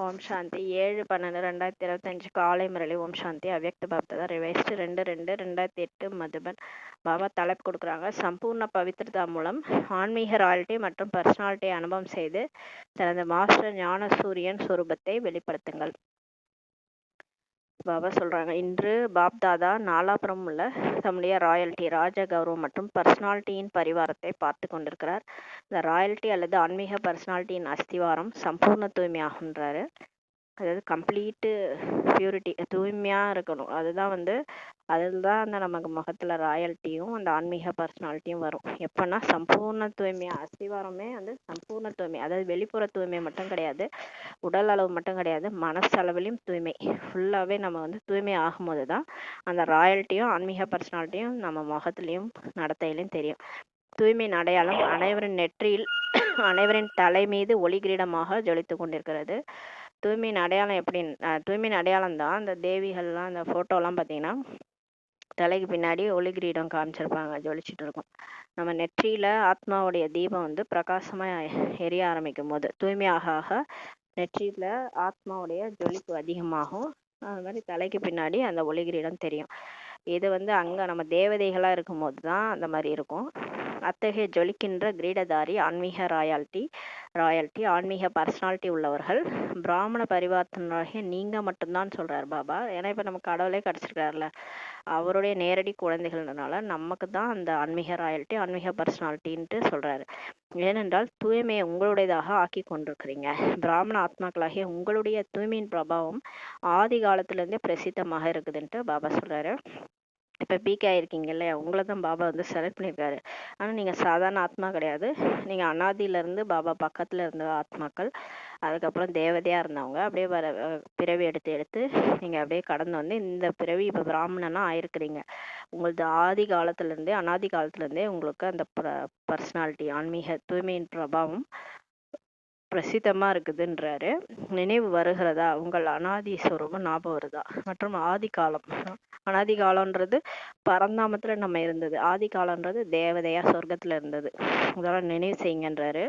ஓம் சாந்தி 7/12/2025 காலை முரளி. ஓம் சாந்தி அவ்யக்த பாப்ததா ரிவைஸ்டு 2/2/2008 மதுபன். பாபா தலைப்பு கொடுக்குறாங்க. சம்பூர்ண பவித்ரதா மூலம் ஆன்மீக ராயல்ட்டி மற்றும் பர்சனாலிட்டியை அனுபவம் செய்து தனது மாஸ்டர் ஞான சூரியன் சுரூபத்தை வெளிப்படுத்துங்கள். பாபா சொல்றாங்க, இன்று பாப்தாதா நாலாபுரம் உள்ள தம்முடைய ராயல்ட்டி ராஜ கௌரவம் மற்றும் பர்சனாலிட்டியின் பரிவாரத்தை பார்த்து கொண்டிருக்கிறார். இந்த ராயல்ட்டி அல்லது ஆன்மீக பர்சனாலிட்டியின் அஸ்திவாரம் சம்பூர்ண தூய்மையாகுன்றாரு. அதாவது கம்ப்ளீட்டு பியூரிட்டி, தூய்மையாக இருக்கணும். அதுதான் அதில் தான் நமக்கு முகத்தில் ராயல்ட்டியும் அந்த ஆன்மீக பர்சனாலிட்டியும் வரும். எப்போன்னா சம்பூர்ண தூய்மையாக, அஸ்திவாரமே சம்பூர்ண தூய்மை. அதாவது வெளிப்புற தூய்மை மட்டும் கிடையாது, உடல் அளவு மட்டும் கிடையாது, மனசளவிலையும் தூய்மை. ஃபுல்லாகவே நம்ம தூய்மை ஆகும்போது தான் அந்த ராயல்ட்டியும் ஆன்மீக பர்சனாலிட்டியும் நம்ம முகத்துலேயும் நடத்தையிலையும் தெரியும். தூய்மையின் அடையாளம் அனைவரின் நெற்றியில் அனைவரின் தலை மீது ஒளி கிரீடமாக ஜொலித்து கொண்டிருக்கிறது. தூய்மையின் அடையாளம் தூய்மையின் அடையாளம் தான் அந்த தேவிகள்லாம் அந்த ஃபோட்டோலாம் பார்த்தீங்கன்னா தலைக்கு பின்னாடி ஒளி கிரீடம் காமிச்சிருப்பாங்க, ஜொலிச்சுட்டு இருக்கும். நம்ம நெற்றியில் ஆத்மாவுடைய தீபம் பிரகாசமாக எரிய ஆரம்பிக்கும் போது தூய்மையாக ஆக நெற்றியில் ஆத்மாவுடைய ஜொலிப்பு அதிகமாகும். அது மாதிரி தலைக்கு பின்னாடி அந்த ஒளி கிரீடம் தெரியும். இது அங்கே நம்ம தேவதைகளாக இருக்கும்போது தான் அந்த மாதிரி இருக்கும். அத்தகைய ஜொலிக்கின்ற கிரீடதாரி ஆன்மீக ராயல்ட்டி ஆன்மீக பர்சனாலிட்டி உள்ளவர்கள் பிராமண பரிவர்த்தனாகிய நீங்கள் மட்டும்தான் சொல்கிறார் பாபா. ஏன்னா இப்போ நம்ம கடவுளே கிடச்சிருக்காருல, அவருடைய நேரடி குழந்தைகள்னால நமக்கு தான் அந்த ஆன்மீக ராயல்ட்டி ஆன்மீக பர்சனாலிட்டின்ட்டு சொல்கிறாரு. ஏனென்றால் தூய்மையை உங்களுடையதாக ஆக்கி கொண்டிருக்கிறீங்க. பிராமண ஆத்மாக்களாகிய உங்களுடைய தூய்மையின் பிரபாவம் ஆதி காலத்திலேருந்தே பிரசித்தமாக இருக்குதுன்ட்டு பாபா சொல்கிறாரு. இப்போ பிகே ஆயிருக்கீங்க இல்லையா, உங்களை தான் பாபா செலக்ட் பண்ணியிருக்காரு. ஆனால் நீங்கள் சாதாரண ஆத்மா கிடையாது. நீங்கள் அனாதியிலேருந்து பாபா பக்கத்தில் இருந்த ஆத்மாக்கள், அதுக்கப்புறம் தேவதையாக இருந்தவங்க, அப்படியே பிறவி எடுத்து நீங்கள் அப்படியே கடந்து இந்த பிறவி இப்போ பிராமணனாக ஆயிருக்கிறீங்க. உங்களது ஆதி காலத்துலேருந்தே அனாதி காலத்துலேருந்தே உங்களுக்கு அந்த பர்சனாலிட்டி ஆன்மீக தூய்மையின் பிரபாவம் பிரசித்தமாக இருக்குதுன்றாரு. நினைவு வருகிறதா? உங்கள் அனாதி ஸ்வரூபம் ஞாபகம் வருதா? மற்றும் ஆதி காலம், அனாதி காலம்ன்றது பரந்தாமத்தில் நம்ம இருந்தது, ஆதி காலம்ன்றது தேவதையா சொர்க்கத்தில் இருந்தது. இதெல்லாம் நினைவு செய்யுங்கன்றாரு.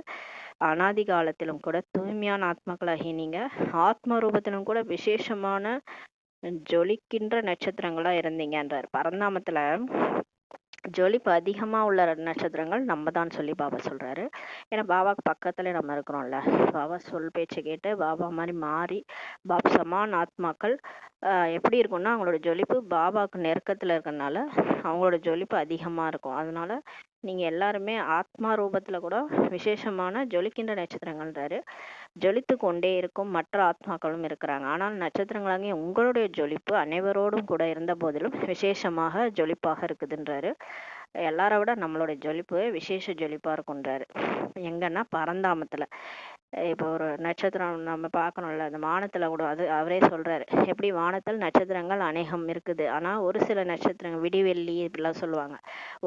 அனாதி காலத்திலும் கூட தூய்மையான ஆத்மாக்களாகி நீங்கள் ஆத்ம ரூபத்திலும் கூட விசேஷமான ஜொலிக்கின்ற நட்சத்திரங்களா இருந்தீங்கன்றார். பரந்தாமத்தில் ஜொலிப்பு அதிகமாக உள்ள நட்சத்திரங்கள் நம்ம தான் சொல்லி பாபா சொல்கிறாரு. ஏன்னா பாபாவுக்கு பக்கத்துல நம்ம இருக்கிறோம்ல, பாபா சொல் பேச்சு கேட்டு பாபா மாதிரி மாறி சமான் ஆத்மாக்கள் எப்படி இருக்கும்னா அவங்களோட ஜொலிப்பு பாபாவுக்கு நெருக்கத்தில் இருக்கிறதுனால அவங்களோட ஜொலிப்பு அதிகமாக இருக்கும். அதனால நீங்கள் எல்லாருமே ஆத்மா ரூபத்தில் கூட விசேஷமான ஜொலிக்கின்ற நட்சத்திரங்கள்ன்றாரு. ஜொலித்து கொண்டே இருக்கும் மற்ற ஆத்மாக்களும் இருக்கிறாங்க. ஆனால் நட்சத்திரங்களாகிய உங்களுடைய ஜொலிப்பு அனைவரோடும் கூட இருந்த போதிலும் விசேஷமாக ஜொலிப்பாக இருக்குதுன்றாரு. எல்லாரை விட நம்மளுடைய ஜொலிப்பு விசேஷ ஜொலிப்பாக இருக்குன்றாரு. எங்கன்னா பரந்தாமத்தில். இப்போ ஒரு நட்சத்திரம் நம்ம பார்க்கணும்ல, அந்த வானத்தில் கூட அவரே சொல்கிறாரு, எப்படி வானத்தில் நட்சத்திரங்கள் அநேகம் இருக்குது, ஆனால் ஒரு சில நட்சத்திரங்கள் விடிவெள்ளி இப்படிலாம் சொல்லுவாங்க,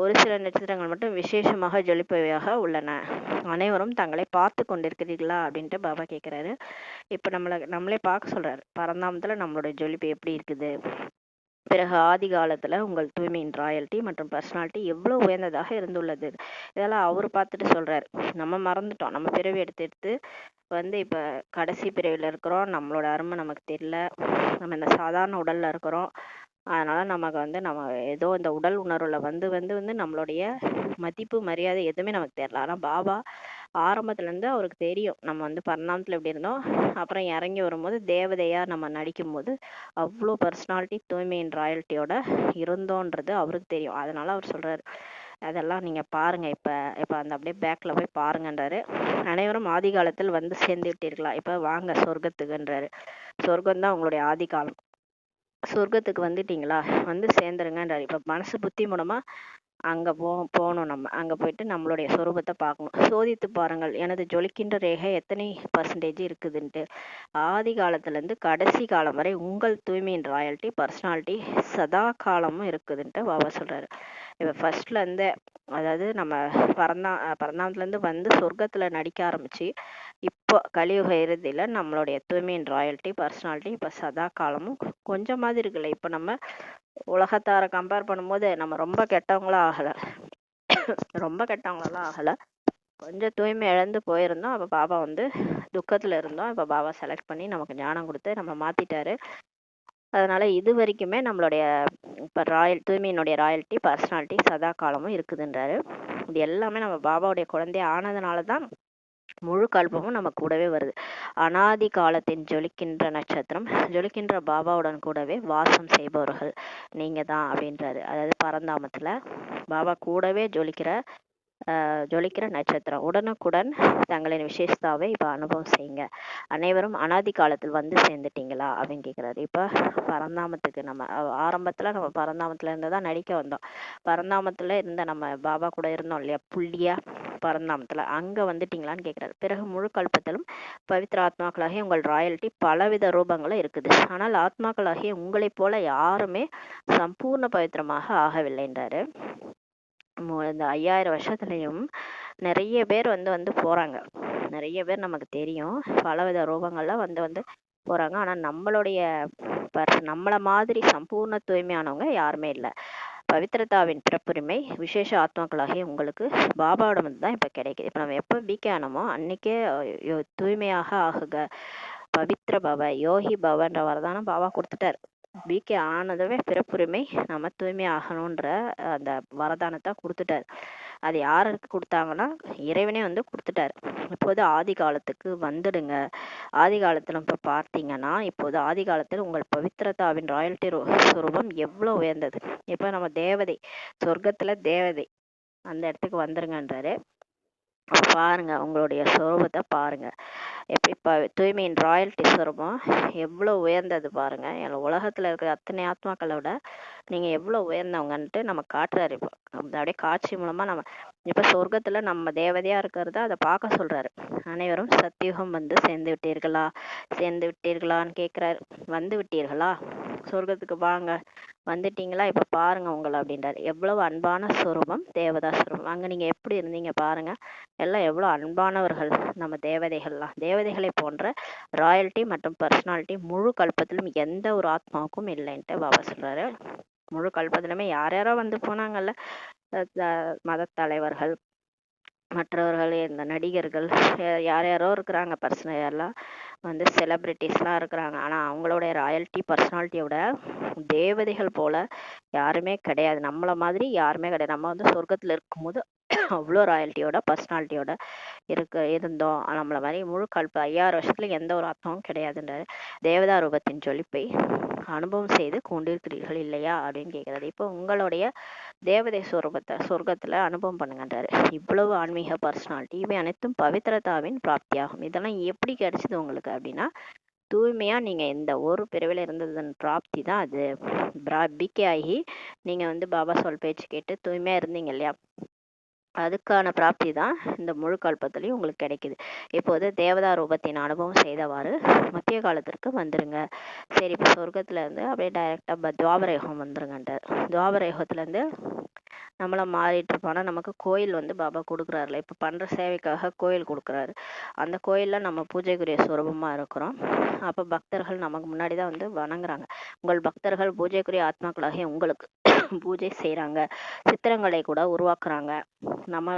ஒரு சில நட்சத்திரங்கள் மட்டும் விசேஷமாக ஜொலிப்பவையாக உள்ளன. அனைவரும் தங்களை பார்த்து கொண்டிருக்கிறீர்களா அப்படின்ட்டு பாபா கேட்குறாரு. இப்போ நம்மளே பார்க்க சொல்கிறாரு. பரந்தாமத்தில் நம்மளுடைய ஜொலிப்பு எப்படி இருக்குது, பிறகு ஆதி காலத்துல உங்கள் தூய்மையின் ராயல்ட்டி மற்றும் பர்சனாலிட்டி எவ்வளவு உயர்ந்ததாக இருந்துள்ளது, இதெல்லாம் அவர் பார்த்துட்டு சொல்றாரு. நம்ம மறந்துட்டோம். நம்ம பிறவி எடுத்து இப்ப கடைசி பிறவில இருக்கிறோம், நம்மளோட அருமை நமக்கு தெரியல, நம்ம இந்த சாதாரண உடல்ல இருக்கிறோம். அதனால நமக்கு நம்ம ஏதோ இந்த உடல் உணர்வுல வந்து நம்மளுடைய மதிப்பு மரியாதை எதுவுமே நமக்கு தெரியல. ஆனா பாபா ஆரம்பத்துல இருந்து அவருக்கு தெரியும் நம்ம பரிணாமத்துல எப்படி இருந்தோம், அப்புறம் இறங்கி வரும்போது தேவதையா நம்ம நடிக்கும் போது அவ்வளோ பர்சனாலிட்டி தூய்மையின் ராயல்ட்டியோட இருந்தோன்றது அவருக்கு தெரியும். அதனால அவர் சொல்றாரு, அதெல்லாம் நீங்க பாருங்க, இப்ப அந்த அப்படியே பேக்ல போய் பாருங்கன்றாரு. அனைவரும் ஆதி காலத்தில் சேர்ந்து விட்டீர்களா, இப்ப வாங்க சொர்க்கத்துக்குன்றாரு. சொர்க்கம் தான் உங்களுடைய ஆதி காலம். சொர்க்கத்துக்கு வந்துட்டீங்களா, சேர்ந்துருங்கன்றாரு. இப்ப மனசு புத்தி மூலமா அங்க போகணும். நம்ம அங்க போயிட்டு நம்மளுடைய சொரூபத்தை பார்க்கணும். சோதித்து பாருங்கள் எனது ஜொலிக்கின்ற ரேகை எத்தனை % இருக்குதுன்ட்டு. ஆதி காலத்துல இருந்து கடைசி காலம் வரை உங்கள் தூய்மையின் ராயல்ட்டி பர்சனாலிட்டி சதா காலமும் இருக்குதுன்ட்டு பாபா சொல்றாரு. இப்ப ஃபர்ஸ்ட்ல இருந்து, அதாவது நம்ம பரந்தாமத்துல இருந்து சொர்க்கத்துல நடிக்க ஆரம்பிச்சு இப்போ கலியுக இறுதியில நம்மளுடைய தூய்மையின் ராயல்ட்டி பர்சனாலிட்டி இப்ப சதா காலமும் கொஞ்சமாவது இருக்குல்ல. இப்ப நம்ம உலகத்தார கம்பேர் பண்ணும்போது நம்ம ரொம்ப கெட்டவங்களா ஆகல, ரொம்ப கெட்டவங்களெல்லாம் ஆகல, கொஞ்சம் தூய்மை இழந்து போயிருந்தோம். அப்ப பாபா துக்கத்துல இருந்தோம். இப்போ பாபா செலக்ட் பண்ணி நமக்கு ஞானம் கொடுத்து நம்ம மாத்திட்டாரு. அதனால இது வரைக்குமே நம்மளுடைய இப்போ தூய்மையினுடைய ராயல்ட்டி பர்சனாலிட்டி சதா காலமும் இருக்குதுன்றாரு. இது எல்லாமே நம்ம பாபாவுடைய குழந்தை ஆனதுனால தான் முழு கல்பமும் நம்ம கூடவே வருது. அனாதி காலத்தின் ஜொலிக்கின்ற நட்சத்திரம், ஜொலிக்கின்ற பாபாவுடன் கூடவே வாசம் செய்பவர்கள் நீங்க தான் அப்படின்றாரு. அதாவது பரந்தாமத்துல பாபா கூடவே ஜொலிக்கிற நட்சத்திரம். உடனுக்குடன் தங்களின் விசேஷத்தாவை இப்ப அனுபவம் செய்யுங்க. அனைவரும் அனாதி காலத்தில் வந்து சேர்ந்துட்டீங்களா அப்படின்னு கேட்கிறாரு. இப்ப பரந்தாமத்துக்கு நம்ம ஆரம்பத்துல நம்ம பரந்தாமத்துல இருந்துதான் நடிக்க வந்தோம். பரந்தாமத்துல இருந்த நம்ம பாபா கூட இருந்தோம் இல்லையா, புள்ளியா பரந்தாமத்துல, அங்க வந்துட்டீங்களான்னு கேட்கிறாரு. பிறகு முழு கல்பத்திலும் பவித்திர ஆத்மாக்களாகிய உங்கள் ராயல்ட்டி பலவித ரூபங்களும் இருக்குது. ஆனால் ஆத்மாக்களாகிய உங்களைப் போல யாருமே சம்பூர்ண பவித்திரமாக ஆகவில்லைன்றாரு. இந்த 5000 வருஷத்துலயும் நிறைய பேர் வந்து போறாங்க. நிறைய பேர் நமக்கு தெரியும், பலவித ரூபங்கள்ல வந்து போறாங்க. ஆனா நம்மள மாதிரி சம்பூர்ண தூய்மையானவங்க யாருமே இல்லை. பவித்திரதாவின் பிறப்புரிமை விசேஷ ஆத்மாக்களாகிய உங்களுக்கு பாபாவிடம் வந்து தான் இப்ப கிடைக்குது. இப்ப நம்ம எப்ப பிகே ஆனோமோ அன்னைக்கே தூய்மையாக ஆகுக, பவித்ர பவ, யோகி பவன்ற வரதானம் பாபா கொடுத்துட்டாரு. பிகே ஆனதுவே பிறப்புரிமை நம்ம தூய்மை ஆகணும்ன்ற அந்த வரதானத்தை கொடுத்துட்டாரு. அது யாருக்கு கொடுத்தாங்கன்னா இறைவனே வந்து கொடுத்துட்டாரு. இப்போது ஆதி காலத்துக்கு வந்துடுங்க. ஆதி காலத்துல இப்ப பார்த்தீங்கன்னா இப்போது ஆதி காலத்தில் உங்கள் பவித்திரதாவின் ராயல்ட்டி சுரூபம் எவ்வளவு உயர்ந்தது. இப்ப நம்ம தேவதை, சொர்க்கத்துல தேவதை, அந்த இடத்துக்கு வந்துருங்கன்றாரு. பாருங்க உங்களுடைய சுரூபத்தை பாருங்க. இப்ப தூய்மையின் ராயல்ட்டி சுரூபம் எவ்வளவு உயர்ந்தது பாருங்க. உலகத்துல இருக்கிற அத்தனை ஆத்மாக்களோட நீங்க எவ்வளவு உயர்ந்தவங்கன்ட்டு நம்ம காட்டுறாரு. இப்போ அப்படியே காட்சி மூலமா நம்ம இப்ப சொர்க்கத்துல நம்ம தேவதையா இருக்கிறத அதை பார்க்க சொல்றாரு. அனைவரும் சத்தியுகம் வந்து சேர்ந்து விட்டீர்களான்னு கேட்கிறாரு. வந்து விட்டீர்களா, சொர்க்கத்துக்கு வாங்க, வந்துட்டீங்களா, இப்ப பாருங்க உங்களை அப்படின்றாரு. எவ்வளவு அன்பான சுரூபம், தேவதா சுரூபம். அங்க நீங்க எப்படி இருந்தீங்க பாருங்க, எல்லாம் எவ்வளவு அன்பானவர்கள் நம்ம தேவதைகள்லாம். தேவதைகளை போன்ற ராயல்ட்டி மற்றும் பர்சனாலிட்டி முழு கல்பத்திலும் எந்த ஒரு ஆத்மாவுக்கும் இல்லைன்ட்டு பாபா சொல்றாரு. முழு கல்பத்திலுமே யாரோ வந்து போனாங்கல்ல, மத தலைவர்கள், மற்றவர்கள், இந்த நடிகர்கள், யாரோ இருக்கிறாங்க, பர்சனல் எல்லாம் வந்து செலிபிரிட்டிஸ்லாம் இருக்கிறாங்க. ஆனா அவங்களுடைய ராயல்ட்டி பர்சனாலிட்டியோட தேவதைகள் போல யாருமே கிடையாது. நம்மள மாதிரி யாருமே கிடையாது. நம்ம வந்து சொர்க்கத்துல இருக்கும்போது அவ்வளோ ராயல்ட்டியோட பர்சனாலிட்டியோட இருந்தோம். நம்மள மாதிரி முழு கல்ப 5000 வருஷத்துல எந்த ஒரு ஆத்மாவும் கிடையாதுன்றாரு. தேவதா ரூபத்தின் ஜொலிப்பை அனுபவம் செய்து கொண்டிருக்கிறீர்கள் இல்லையா அப்படின்னு கேட்கிறாரு. இப்போ உங்களுடைய தேவதை சொர்க்கத்துல அனுபவம் பண்ணுங்கன்றாரு. இவ்வளவு ஆன்மீக பர்சனாலிட்டி, இவை அனைத்தும் பவித்திரதாவின் பிராப்தியாகும். இதெல்லாம் எப்படி கிடைச்சது உங்களுக்கு அப்படின்னா, தூய்மையா நீங்க இந்த ஒரு பிரிவில் இருந்ததன் பிராப்தி தான் அது. பிகே ஆகி நீங்க வந்து பாபா சொல் பேச்சு கேட்டு தூய்மையா இருந்தீங்க இல்லையா, அதுக்கான பிராப்தி தான் இந்த முழு கல்பத்திலையும் உங்களுக்கு கிடைக்குது. இப்போது தேவதா ரூபத்தின் அனுபவம் செய்தவாறு மத்திய காலத்திற்கு வந்துருங்க. சரி, இப்போ சொர்க்கத்துல இருந்து அப்படியே டைரக்டா துவாபர யுகம் வந்துருங்கன்றார். துவாபர யுகத்துல இருந்து நம்மள மாறிட்டு இருப்போம். நமக்கு கோயில் வந்து பாபா கொடுக்குறாருல, இப்ப பண்ற சேவைக்காக கோயில் கொடுக்குறாரு. அந்த கோயில்ல நம்ம பூஜைக்குரிய சுரூபமா இருக்கிறோம். அப்ப பக்தர்கள் நமக்கு முன்னாடிதான் வந்து வணங்குறாங்க. உங்கள் பக்தர்கள் பூஜைக்குரிய ஆத்மாக்களாகிய உங்களுக்கு பூஜை செய்யறாங்க, சித்திரங்களை கூட உருவாக்குறாங்க. நம்ம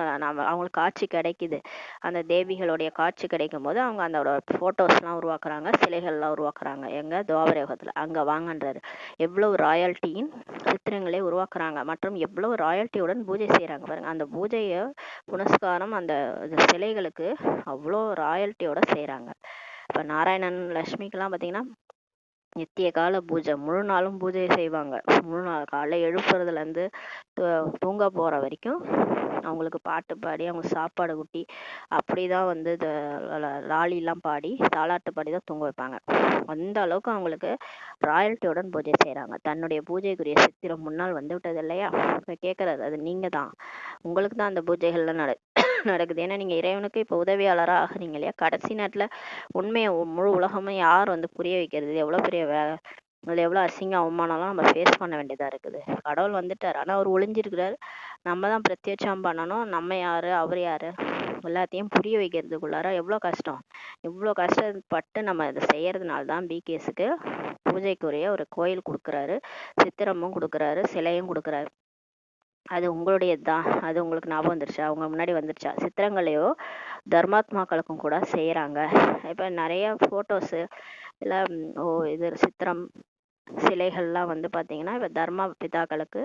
அவங்களுக்கு காட்சி கிடைக்குது. அந்த தேவிகளுடைய காட்சி கிடைக்கும் போது அவங்க அந்த போட்டோஸ் எல்லாம் உருவாக்குறாங்க, சிலைகள் எல்லாம் உருவாக்குறாங்க. எங்க துவாபர யுகத்துல அங்க வாங்கன்றாரு. எவ்வளவு ராயல்ட்டியின் சித்திரங்களை உருவாக்குறாங்க மற்றும் எவ்வளவு ராயல்ட்டியுடன் பூஜை செய்யறாங்க பாருங்க. அந்த பூஜைய புனஸ்காரம் அந்த சிலைகளுக்கு அவ்வளோ ராயல்ட்டியோட செய்யறாங்க. இப்ப நாராயணன் லட்சுமிக்கெல்லாம் பாத்தீங்கன்னா நித்திய கால பூஜை, முழு நாளும் பூஜை செய்வாங்க. முழு நாள் காலைல எழுப்புறதுல இருந்து தூங்க போற வரைக்கும் அவங்களுக்கு பாட்டு பாடி அவங்க சாப்பாடு ஊட்டி அப்படிதான் வந்து லாலி எல்லாம் பாடி தாலாட்டு பாடி தான் தூங்க வைப்பாங்க. அந்த அளவுக்கு அவங்களுக்கு ராயல்ட்டியுடன் பூஜை செய்யறாங்க. தன்னுடைய பூஜைக்குரிய சித்திரம் முன்னால் வந்து விட்டது இல்லையா, இப்ப கேட்கறது அது நீங்க தான். உங்களுக்கு தான் அந்த பூஜைகள்லாம் நடக்குது. ஏன்னா நீங்க இறைவனுக்கு இப்ப உதவியாளரா ஆகுறீங்க இல்லையா. கடைசி நேரத்துல உண்மையை முழு உலகமும் யார் வந்து புரிய வைக்கிறது, எவ்வளவு பெரிய வேலை, அதுல எவ்வளவு அசிங்க அவமானம்லாம் நம்ம ஃபேஸ் பண்ண வேண்டியதா இருக்குது. கடவுள் வந்துட்டாரு, ஆனா அவர் ஒளிஞ்சிருக்கிறாரு. நம்ம தான் பிரத்யட்சம் பண்ணணும். நம்ம யாரு அவர் யாரு எல்லாத்தையும் புரிய வைக்கிறதுக்குள்ளார எவ்வளவு கஷ்டம். இவ்வளவு கஷ்டப்பட்டு நம்ம இதை செய்யறதுனால தான் பிகேஸுக்கு பூஜைக்குரிய ஒரு கோயில் கொடுக்குறாரு, சித்திரமும் கொடுக்குறாரு, சிலையும் கொடுக்குறாரு. அது உங்களுடையது தான். அது உங்களுக்கு ஞாபகம் வந்துருச்சா? உங்க முன்னாடி வந்துருச்சா? சித்திரங்களையோ தர்மாத்மாக்களுக்கும் கூட செய்கிறாங்க. இப்போ நிறைய ஃபோட்டோஸு இல்லை இது சித்திரம் சிலைகள்லாம் வந்து பார்த்தீங்கன்னா இப்போ தர்ம பிதாக்களுக்கு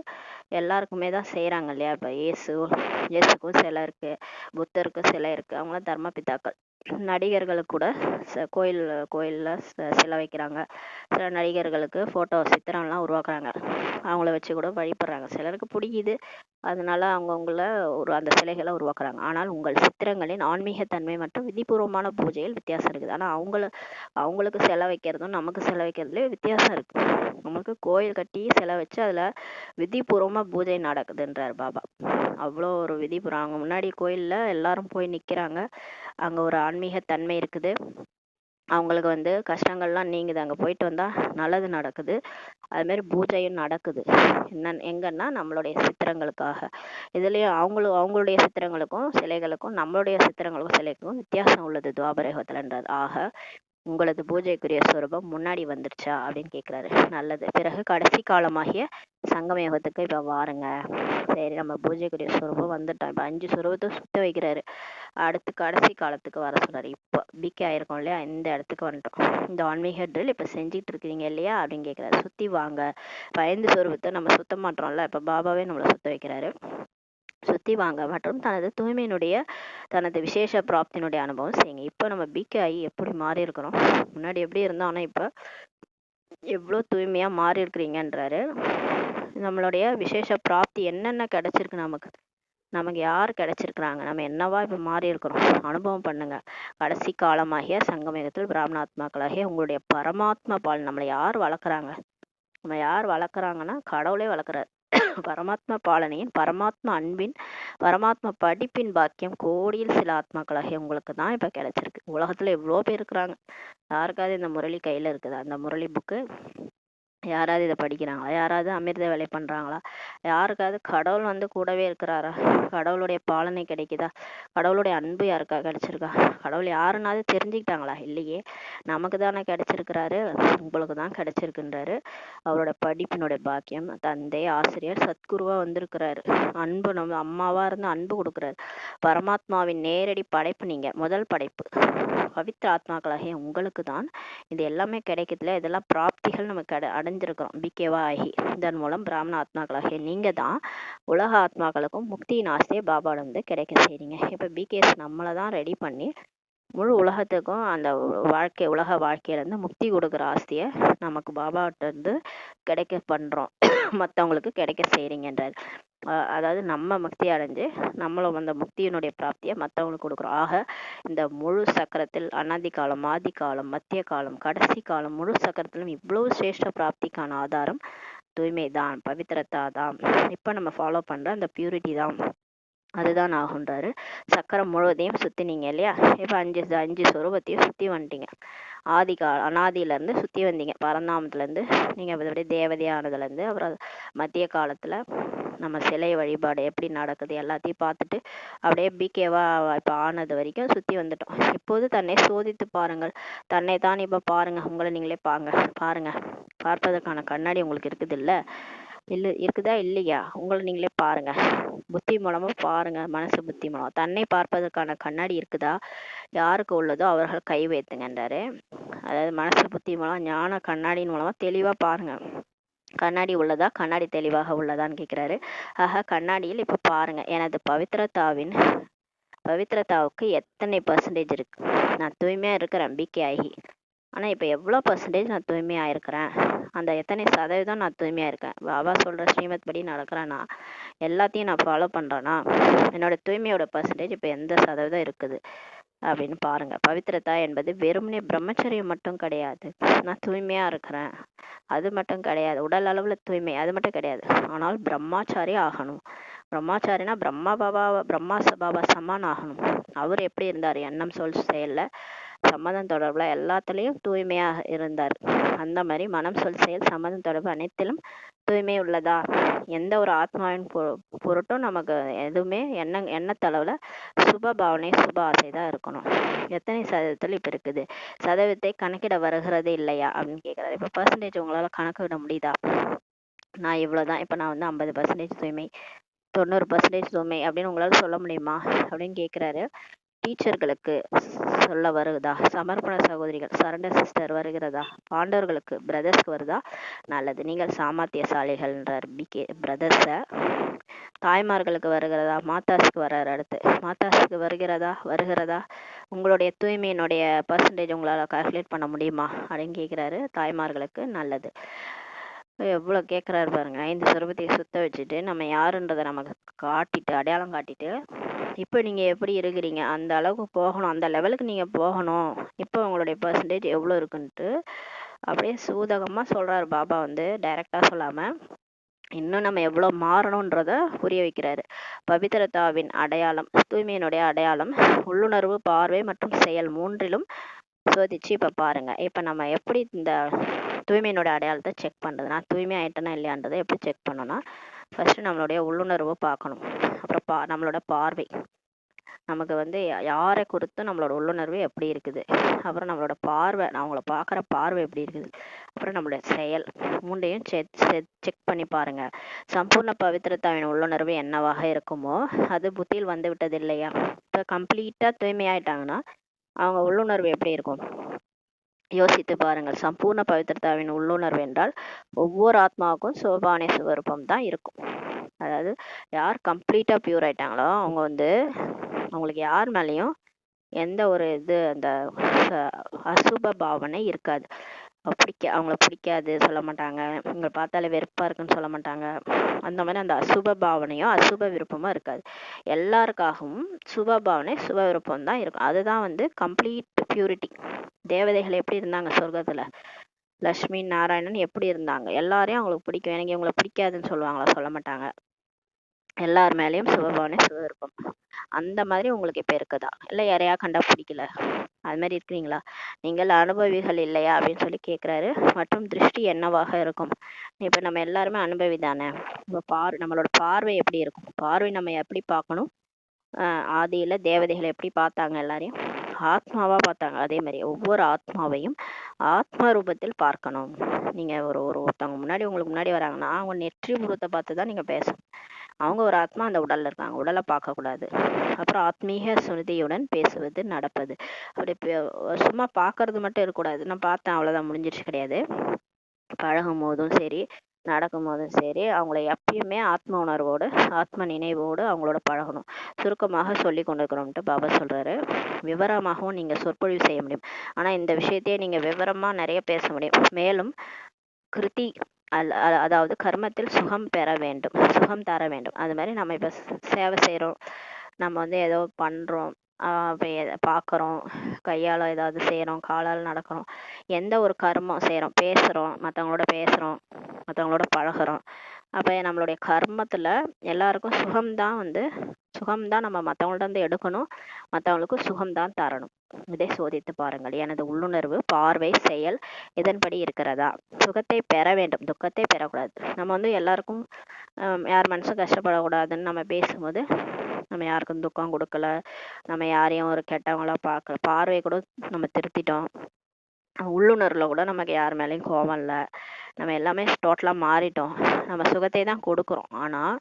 எல்லாருக்குமே தான் செய்கிறாங்க இல்லையா? இப்போ இயேசுக்கும் சிலை இருக்குது, புத்தருக்கும் சிலை இருக்குது, அவங்களாம் தர்ம பிதாக்கள். நடிகர்களுக்கு கூட கோயிலில் சிலை வைக்கிறாங்க. சில நடிகர்களுக்கு ஃபோட்டோ சித்திரம்லாம் உருவாக்குறாங்க. அவங்கள வச்சு கூட வழிபடுறாங்க. சிலருக்கு பிடிக்குது, அதனால அவங்கவுங்கள அந்த சிலைகளை உருவாக்குறாங்க. ஆனால் உங்கள் சித்திரங்களின் ஆன்மீகத்தன்மை மற்றும் விதிபூர்வமான பூஜையில் வித்தியாசம் இருக்குது. ஆனால் அவங்களுக்கு சிலை வைக்கிறதும் நமக்கு சிலை வைக்கிறதுலேயே வித்தியாசம் இருக்குது. நமக்கு கோயில் கட்டி சிலை வச்சு அதில் விதிபூர்வமாக பூஜை நடக்குதுன்றார் பாபா. அவ்வளோ ஒரு விதிபூர்வம். அவங்க முன்னாடி கோயிலில் எல்லாரும் போய் நிற்கிறாங்க. அங்கே ஒரு ஆன்மீகத்தன்மை இருக்குது. அவங்களுக்கு வந்து கஷ்டங்கள்லாம் நீங்குது. அங்கே போயிட்டு வந்தால் நல்லது நடக்குது. அதுமாரி பூஜையும் நடக்குது. எங்கன்னா நம்மளுடைய சித்திரங்களுக்காக. இதுலேயும் அவங்களுடைய சித்திரங்களுக்கும் சிலைகளுக்கும் நம்மளுடைய சித்திரங்களுக்கும் சிலைக்கும் வித்தியாசம் உள்ளது துவாபர யுகத்துலன்றது. ஆக உங்களது பூஜைக்குரிய ஸ்வரூபம் முன்னாடி வந்துருச்சா அப்படின்னு கேட்குறாரு. நல்லது. பிறகு கடைசி காலமாகிய சங்கம யுகத்துக்கு இப்போ வாருங்க. சரி, நம்ம பூஜைக்குரிய ஸ்வரூபம் வந்துட்டோம். இப்போ 5 ஸ்வரூபத்தை சுத்த வைக்கிறாரு. அடுத்து கடைசி காலத்துக்கு வர சொல்றாரு. இப்போ பிகே ஆயிருக்கோம் இல்லையா, இந்த இடத்துக்கு வந்துட்டோம். இந்த ஆன்மீக ட்ரில் இப்போ செஞ்சிட்டு இருக்கிறீங்க இல்லையா அப்படின்னு கேட்குறாரு. சுற்றி வாங்க. இப்போ 5 ஸ்வரூபத்தை நம்ம சுத்த மாட்டோம்ல, இப்போ பாபாவே நம்மளை சுத்த வைக்கிறாரு. சுற்றி வாங்க மற்றும் தனது விசேஷ பிராப்தியினுடைய அனுபவம் செய்யுங்க. இப்போ நம்ம பிகே ஆகி எப்படி மாறி இருக்கிறோம், முன்னாடி எப்படி இருந்தோம், ஆனால் இப்போ எவ்வளோ தூய்மையாக மாறி இருக்கிறீங்கன்றாரு. நம்மளுடைய விசேஷ பிராப்தி என்னென்ன கிடைச்சிருக்கு, நமக்கு யார் கிடைச்சிருக்கிறாங்க, நம்ம என்னவா இப்போ மாறி இருக்கிறோம், அனுபவம் பண்ணுங்க. கடைசி காலமாகிய சங்கமயுகத்தில் பிராமணாத்மாக்களாகிய உங்களுடைய பரமாத்மா பால் நம்மளை யார் வளர்க்குறாங்க, நம்ம யார் வளர்க்குறாங்கன்னா கடவுளே வளர்க்குறாரு. பரமாத்மா பாலனையின் பரமாத்மா அன்பின் பரமாத்மா படிப்பின் பாக்கியம் கோடியில் சில ஆத்மாக்களாகிய உங்களுக்கு தான் இப்போ கிடைச்சிருக்கு. உலகத்துல எவ்வளோ பேர் இருக்கிறாங்க. யாருக்காவது இந்த முரளி கையில இருக்குதா? அந்த முரளி புக்கு யாராவது இதை படிக்கிறாங்களா? யாராவது அமிர்த வேலை பண்றாங்களா? யாருக்காவது கடவுள் வந்து கூடவே இருக்கிறாரா? கடவுளுடைய பாலனை கிடைக்குதா? கடவுளுடைய அன்பு யாருக்கா கிடைச்சிருக்கா? கடவுள் யாருன்னாவது தெரிஞ்சுக்கிட்டாங்களா? இல்லையே. நமக்கு தானே கிடைச்சிருக்கிறாரு, உங்களுக்கு தான் கிடைச்சிருக்குன்றாரு. அவரோட படிப்பினுடைய பாக்கியம். தந்தை ஆசிரியர் சத்குருவா வந்திருக்கிறாரு. அன்பு நம்ம அம்மாவா இருந்து அன்பு கொடுக்குறாரு. பரமாத்மாவின் நேரடி படைப்பு நீங்க, முதல் படைப்பு. பவித்திர ஆத்மாக்களாகிய உங்களுக்கு தான் இது எல்லாமே கிடைக்குதுல. இதெல்லாம் பிராப்திகள் நமக்கு அடைஞ்சிருக்கிறோம் பிகேவா ஆகி. இதன் மூலம் பிராமண ஆத்மாக்களாகிய நீங்க தான் உலக ஆத்மாக்களுக்கும் முக்தியின் ஆசையை பாபாவோட வந்து கிடைக்க செய்றீங்க. இப்போ பிகேஸ் நம்மளை தான் ரெடி பண்ணி முழு உலகத்துக்கும் அந்த உலக வாழ்க்கையில இருந்து முக்தி கொடுக்குற ஆசையை நமக்கு பாபாட்ட இருந்து கிடைக்க பண்றோம். மற்றவங்களுக்கு கிடைக்க செய்றீங்கன்றார். அதாவது நம்ம முக்தி அடைஞ்சு நம்மளும் அந்த முக்தியினுடைய பிராப்தியை மற்றவங்களுக்கு கொடுக்குறோம். ஆக இந்த முழு சக்கரத்தில் அனாதி காலம், ஆதி காலம், மத்திய காலம், கடைசி காலம், முழு சக்கரத்திலும் இவ்வளவு சிரேஷ்ட பிராப்திக்கான ஆதாரம் தூய்மை தான், பவித்திரத்தா தான். இப்போ நம்ம ஃபாலோ பண்ற அந்த பியூரிட்டி தான், அதுதான் ஆகுன்றாரு. சக்கரம் முழுவதையும் சுத்தினீங்க இல்லையா? இப்போ அஞ்சு சொரூபத்தையும் சுத்தி வந்துட்டீங்க. அனாதியிலேருந்து சுற்றி வந்தீங்க. பரந்தாமத்துலேருந்து நீங்கள் அப்படியே தேவதையானதுலேருந்து அப்புறம் மத்திய காலத்தில் நம்ம சிலை வழிபாடு எப்படி நடக்குது எல்லாத்தையும் பார்த்துட்டு அப்படியே பிகேவா இப்போ ஆனது வரைக்கும் சுற்றி வந்துட்டோம். இப்போது தன்னை சோதித்து பாருங்கள். தன்னை தான் இப்போ பாருங்க, உங்களை நீங்களே பாருங்க. பார்ப்பதற்கான கண்ணாடி உங்களுக்கு இருக்குது இல்லை இருக்குதா இல்லையா? உங்களை நீங்களே பாருங்க. புத்தி மூலமா பாருங்க, மனசு புத்தி மூலம். தன்னை பார்ப்பதற்கான கண்ணாடி இருக்குதா? யாருக்கு உள்ளதோ அவர்கள் கை வைத்துங்கன்றாரு. அதாவது மனசு புத்தி மூலம் ஞான கண்ணாடியின் மூலமா தெளிவா பாருங்க. கண்ணாடி உள்ளதா, கண்ணாடி தெளிவாக உள்ளதான்னு கேட்கிறாரு. ஆக கண்ணாடியில் இப்ப பாருங்க, எனது பவித்திரதாவுக்கு எத்தனை பர்சன்டேஜ் இருக்கு? நான் தூய்மையா இருக்கிறேன் பிகே ஆகி. ஆனா இப்ப எவ்வளவு பர்சன்டேஜ் நான் தூய்மையா இருக்கிறேன், அந்த எத்தனை சதவீதம் நான் தூய்மையா இருக்கேன், பாபா சொல்ற ஸ்ரீமத் படி நடக்கிறேன்னா, எல்லாத்தையும் நான் ஃபாலோ பண்றேன்னா, என்னோட தூய்மையோட பர்சன்டேஜ் இப்ப எந்த சதவீதம் இருக்குது அப்படின்னு பாருங்க. பவித்திரதா என்பது வெறுமனே பிரம்மச்சரியம் மட்டும் கிடையாது. நான் தூய்மையா இருக்கிறேன் அது மட்டும் கிடையாது. உடல் அளவுல தூய்மை அது மட்டும் கிடையாது. ஆனால் பிரம்மாச்சாரி ஆகணும். பிரம்மாச்சாரினா பிரம்மா பாபா சமான் ஆகணும். அவர் எப்படி இருந்தார்? எண்ணம் சொல் செயல்ல சம்மதம் தொடர்புல எல்லாத்துலேயும் தூய்மையாக இருந்தார். அந்த மாதிரி மனம் சொல் செயல் சம்மதம் தொடர்பு அனைத்திலும் தூய்மை உள்ளதா? எந்த ஒரு ஆத்மாவின் பொருட்டும் நமக்கு எதுவுமே எண்ணத்தளவுல சுப பாவனை சுப ஆசை தான் இருக்கணும். எத்தனை சதவீதத்தில் இப்போ இருக்குது? சதவீதத்தை கணக்கிட வருகிறது இல்லையா அப்படின்னு கேட்குறாரு. இப்போ பர்சன்டேஜ் உங்களால் கணக்கிட முடியுதா? நான் இவ்வளோதான், இப்போ நான் வந்து 50% தூய்மை, 90% தூய்மை அப்படின்னு உங்களால சொல்ல முடியுமா அப்படின்னு கேட்குறாரு. டீச்சர்களுக்கு சொல்ல வருதா? சமர்ப்பண சகோதரிகள் சரண்டர் சிஸ்டர் வருகிறதா? பாண்டவர்களுக்கு பிரதர்ஸ்க்கு வருதா? நல்லது, நீங்கள் சாமர்த்தியசாலிகள்ன்றார் பிகே பிரதர்ஸை. தாய்மார்களுக்கு வருகிறதா? மாதாஸ்க்கு வர்றாரு அடுத்து. மாதாஸ்க்கு வருகிறதா? உங்களுடைய தூய்மையினுடைய பர்சன்டேஜ் உங்களால் கால்குலேட் பண்ண முடியுமா அப்படின்னு கேட்குறாரு. தாய்மார்களுக்கு நல்லது. எவ்வளோ கேட்குறாரு பாருங்க. 5 சொரூபத்தையும் சுத்த வச்சுட்டு நம்ம யாருன்றதை நமக்கு காட்டிட்டு அடையாளம் காட்டிட்டு, இப்போ நீங்கள் எப்படி இருக்கிறீங்க அந்த அளவுக்கு போகணும், அந்த லெவலுக்கு நீங்கள் போகணும், இப்போ உங்களுடைய பர்சன்டேஜ் எவ்வளோ இருக்குன்ட்டு அப்படியே சூதகமாக சொல்கிறாரு பாபா. டைரெக்டாக சொல்லாமல் இன்னும் நம்ம எவ்வளோ மாறணுன்றத புரிய வைக்கிறாரு. பவித்திரதாவின் அடையாளம், தூய்மையினுடைய அடையாளம் உள்ளுணர்வு, பார்வை மற்றும் செயல் மூன்றிலும் சோதிச்சு இப்போ பாருங்க. இப்போ நம்ம எப்படி இந்த தூய்மையினுடைய அடையாளத்தை செக் பண்ணுறது, நான் தூய்மை ஆயிட்டேனா இல்லையான்றதை எப்படி செக் பண்ணணும்னா, ஃபர்ஸ்ட் நம்மளுடைய உள்ளுணர்வை பார்க்கணும். அப்புறம் நம்மளோட பார்வை, நமக்கு யாரை குறித்தும் நம்மளோட உள்ளுணர்வு எப்படி இருக்குது, அப்புறம் நம்மளோட பார்வை, நான் அவங்கள பார்க்குற பார்வை எப்படி இருக்குது, அப்புறம் நம்மளோட செயல் மூண்டையும் செக் பண்ணி பாருங்க. சம்பூர்ண பவித்திரத்தாவின் உள்ளுணர்வு என்னவாக இருக்குமோ அது புத்தியில் வந்து விட்டது இல்லையா? இப்போ கம்ப்ளீட்டாக தூய்மையாயிட்டாங்கன்னா அவங்க உள்ளுணர்வு எப்படி இருக்கும் யோசித்து பாருங்கள். சம்பூர்ண பவித்திரத்தாவின் உள்ளுணர்வு என்றால் ஒவ்வொரு ஆத்மாவுக்கும் சிவபாவனை சுவரூபம் தான் இருக்கும். அதாவது யார் கம்ப்ளீட்டாக பியூர் ஆயிட்டாங்களோ அவங்க அவங்களுக்கு யார் மேலேயும் எந்த ஒரு அந்த அசுப பாவனை இருக்காது. அவங்கள பிடிக்காது சொல்ல மாட்டாங்க, இவங்களை பார்த்தாலே வெறுப்பா இருக்குன்னு சொல்ல மாட்டாங்க. அந்த மாதிரி அந்த அசுப பாவனையும் அசுப விருப்பமும் இருக்காது. எல்லாருக்காகவும் சுப பாவனை சுப விருப்பம் தான் இருக்கும். அதுதான் கம்ப்ளீட் பியூரிட்டி. தேவதைகள் எப்படி இருந்தாங்க சொர்க்கத்துல, லக்ஷ்மி நாராயணன் எப்படி இருந்தாங்க, எல்லாரையும் அவங்களுக்கு பிடிக்கும். எனக்கு இவங்களை பிடிக்காதுன்னு சொல்லுவாங்களா? சொல்ல மாட்டாங்க. எல்லார் மேலேயும் சுபபாவனை சுபவிருப்பம். அந்த மாதிரி உங்களுக்கு இப்போ இருக்குதா? இல்லை யாரையா கண்டா பிடிக்கல அது மாதிரி இருக்கிறீங்களா? நீங்கள் அனுபவிகள் இல்லையா அப்படின்னு சொல்லி கேட்குறாரு. மற்றும் திருஷ்டி என்னவாக இருக்கும்? இப்போ நம்ம எல்லாருமே அனுபவி தானே. இப்போ நம்மளோட பார்வை எப்படி இருக்கும்? பார்வை நம்ம எப்படி பார்க்கணும்? ஆதியில தேவதைகளை எப்படி பார்த்தாங்க? எல்லாரையும் ஆத்மாவா பார்த்தாங்க. அதே மாதிரி ஒவ்வொரு ஆத்மாவையும் ஆத்மா ரூபத்தில் பார்க்கணும். நீங்க ஒருத்தவங்க உங்களுக்கு முன்னாடி வராங்கன்னா அவங்க நெற்றி உருவத்தை பார்த்து தான் நீங்க பேசணும். அவங்க ஒரு ஆத்மா அந்த உடல்ல இருக்காங்க, உடலை பார்க்க கூடாது. அப்புறம் ஆத்மீக சுருதியுடன் பேசுவது நடப்பது. அப்படி சும்மா பார்க்கறது மட்டும் இருக்கக்கூடாது. நான் பார்த்தேன் அவ்வளவுதான் முடிஞ்சிருச்சு கிடையாது. பழகும் போதும் சரி, நடக்கும் போதும் சரி, அவங்கள எப்பயுமே ஆத்ம உணர்வோடு ஆத்ம நினைவோடு அவங்களோட பழகணும். சுருக்கமாக சொல்லி கொண்டிருக்கிறோம்ட்டு பாபா சொல்றாரு. விவரமாகவும் நீங்க சொற்பொழிவு செய்ய முடியும். ஆனா இந்த விஷயத்தையே நீங்க விவரமா நிறைய பேச முடியும். மேலும் கிருதி அதாவது கர்மத்தில் சுகம் பெற வேண்டும், சுகம் தர வேண்டும். அது மாதிரி நம்ம இப்ப சேவை செய்யறோம், நம்ம ஏதோ பண்றோம், பார்க்குறோம், கையால் ஏதாவது செய்கிறோம், காலால் நடக்கிறோம், எந்த ஒரு கர்மம் செய்கிறோம், பேசுகிறோம், மற்றவங்களோட பேசுகிறோம், மற்றவங்களோட பழகிறோம். அப்போ நம்மளுடைய கர்மத்தில் எல்லாருக்கும் சுகம்தான் நம்ம மற்றவங்கள்ட்ட எடுக்கணும், மற்றவங்களுக்கும் சுகம்தான் தரணும். இதை சோதித்து பாருங்கள். எனது உள்ளுணர்வு, பார்வை, செயல் இதன்படி இருக்கிறதா? சுகத்தை பெற வேண்டும், துக்கத்தை பெறக்கூடாது. நம்ம எல்லாருக்கும் யார் மனசும் கஷ்டப்படக்கூடாதுன்னு நம்ம பேசும்போது நம்ம யாருக்கும் துக்கம் கொடுக்கல, நம்ம யாரையும் ஒரு கெட்டவங்களா பார்க்கல, பார்வை கூட நம்ம திருத்திட்டோம், உள்ளுணர்வுல கூட நமக்கு யார் மேலேயும் கோபம் இல்லை, நம்ம எல்லாமே டோட்டலாக மாறிட்டோம். நம்ம சுகத்தை தான் கொடுக்குறோம். ஆனால்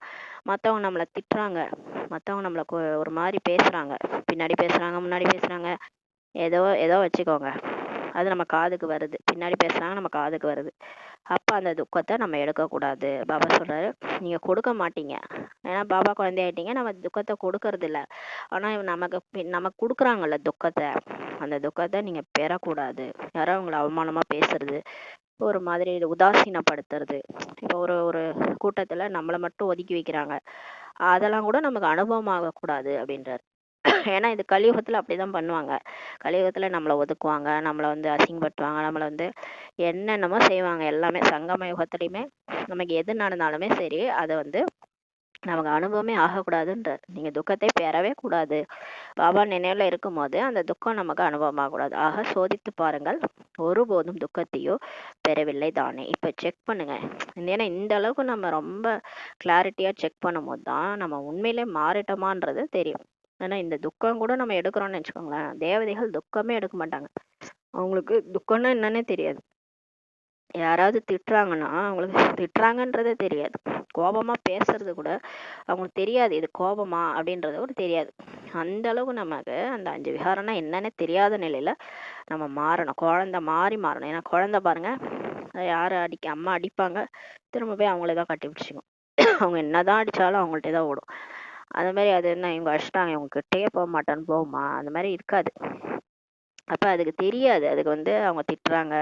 மற்றவங்க நம்மளை திட்டுறாங்க, மற்றவங்க நம்மளை ஒரு மாதிரி பேசுகிறாங்க, பின்னாடி பேசுகிறாங்க, முன்னாடி பேசுகிறாங்க, ஏதோ வச்சுக்கோங்க, அது நம்ம காதுக்கு வருது. பின்னாடி பேசுகிறாங்க, நம்ம காதுக்கு வருது. அப்போ அந்த துக்கத்தை நம்ம எடுக்கக்கூடாது. பாபா சொல்கிறாரு, நீங்கள் கொடுக்க மாட்டீங்க, ஏன்னா பாபா குழந்தையாயிட்டீங்க, நம்ம துக்கத்தை கொடுக்கறது இல்லை. ஆனால் நமக்கு கொடுக்குறாங்கல்ல துக்கத்தை, அந்த துக்கத்தை நீங்கள் பெறக்கூடாது. யாரோ அவங்களை அவமானமாக பேசுறது, ஒரு மாதிரி உதாசீனப்படுத்துறது, இப்போ ஒரு கூட்டத்தில் நம்மளை மட்டும் ஒதுக்கி வைக்கிறாங்க, அதெல்லாம் கூட நமக்கு அனுபவம் ஆகக்கூடாது அப்படின்றார். ஏன்னா இது கலியுகத்தில் அப்படிதான் பண்ணுவாங்க. கலியுகத்தில் நம்மளை ஒதுக்குவாங்க, நம்மளை அசிங்கப்படுத்துவாங்க, நம்மளை என்னென்னமோ செய்வாங்க. எல்லாமே சங்கம யுகத்துலையுமே நமக்கு எது நடந்தாலுமே சரி, அதை நமக்கு அனுபவமே ஆகக்கூடாதுன்றார். நீங்கள் துக்கத்தை பெறவே கூடாது. பாபா நினைவில் இருக்கும்போது அந்த துக்கம் நமக்கு அனுபவம் ஆகக்கூடாது. ஆக சோதித்து பாருங்கள், ஒருபோதும் துக்கத்தையோ பெறவில்லை தானே. இப்போ செக் பண்ணுங்க. ஏன்னா இந்த அளவுக்கு நம்ம ரொம்ப கிளாரிட்டியாக செக் பண்ணும்போது தான் நம்ம உண்மையிலே மாறிட்டோமான்றது தெரியும். ஏன்னா இந்த துக்கம் கூட நம்ம எடுக்கிறோம்னு வச்சுக்கோங்களேன், தேவதைகள் துக்கமே எடுக்க மாட்டாங்க. அவங்களுக்கு துக்கம்னா என்னன்னே தெரியாது. யாராவது திட்டுறாங்கன்னா அவங்களுக்கு திட்டுறாங்கன்றதே தெரியாது. கோபமாக பேசுறது கூட அவங்களுக்கு தெரியாது, இது கோபமா அப்படின்றது கூட தெரியாது. அந்த அளவுக்கு நமக்கு அந்த 5 விகாரம்னா என்னன்னே தெரியாத நிலையில நம்ம மாறணும், குழந்தை மாறி மாறணும். ஏன்னா குழந்தை பாருங்க, யாரை அம்மா அடிப்பாங்க, திரும்ப போய் அவங்களே தான் கட்டி பிடிச்சிக்கும். அவங்க என்னதான் அடிச்சாலும் அவங்கள்ட்ட தான் ஓடும். அந்த மாதிரி அது என்ன இவங்க அடிச்சிட்டாங்க இவங்க கிட்டேயே போக மாட்டான்னு போகுமா, அந்த மாதிரி இருக்காது. அப்ப அதுக்கு தெரியாது, அதுக்கு அவங்க திட்டுறாங்க,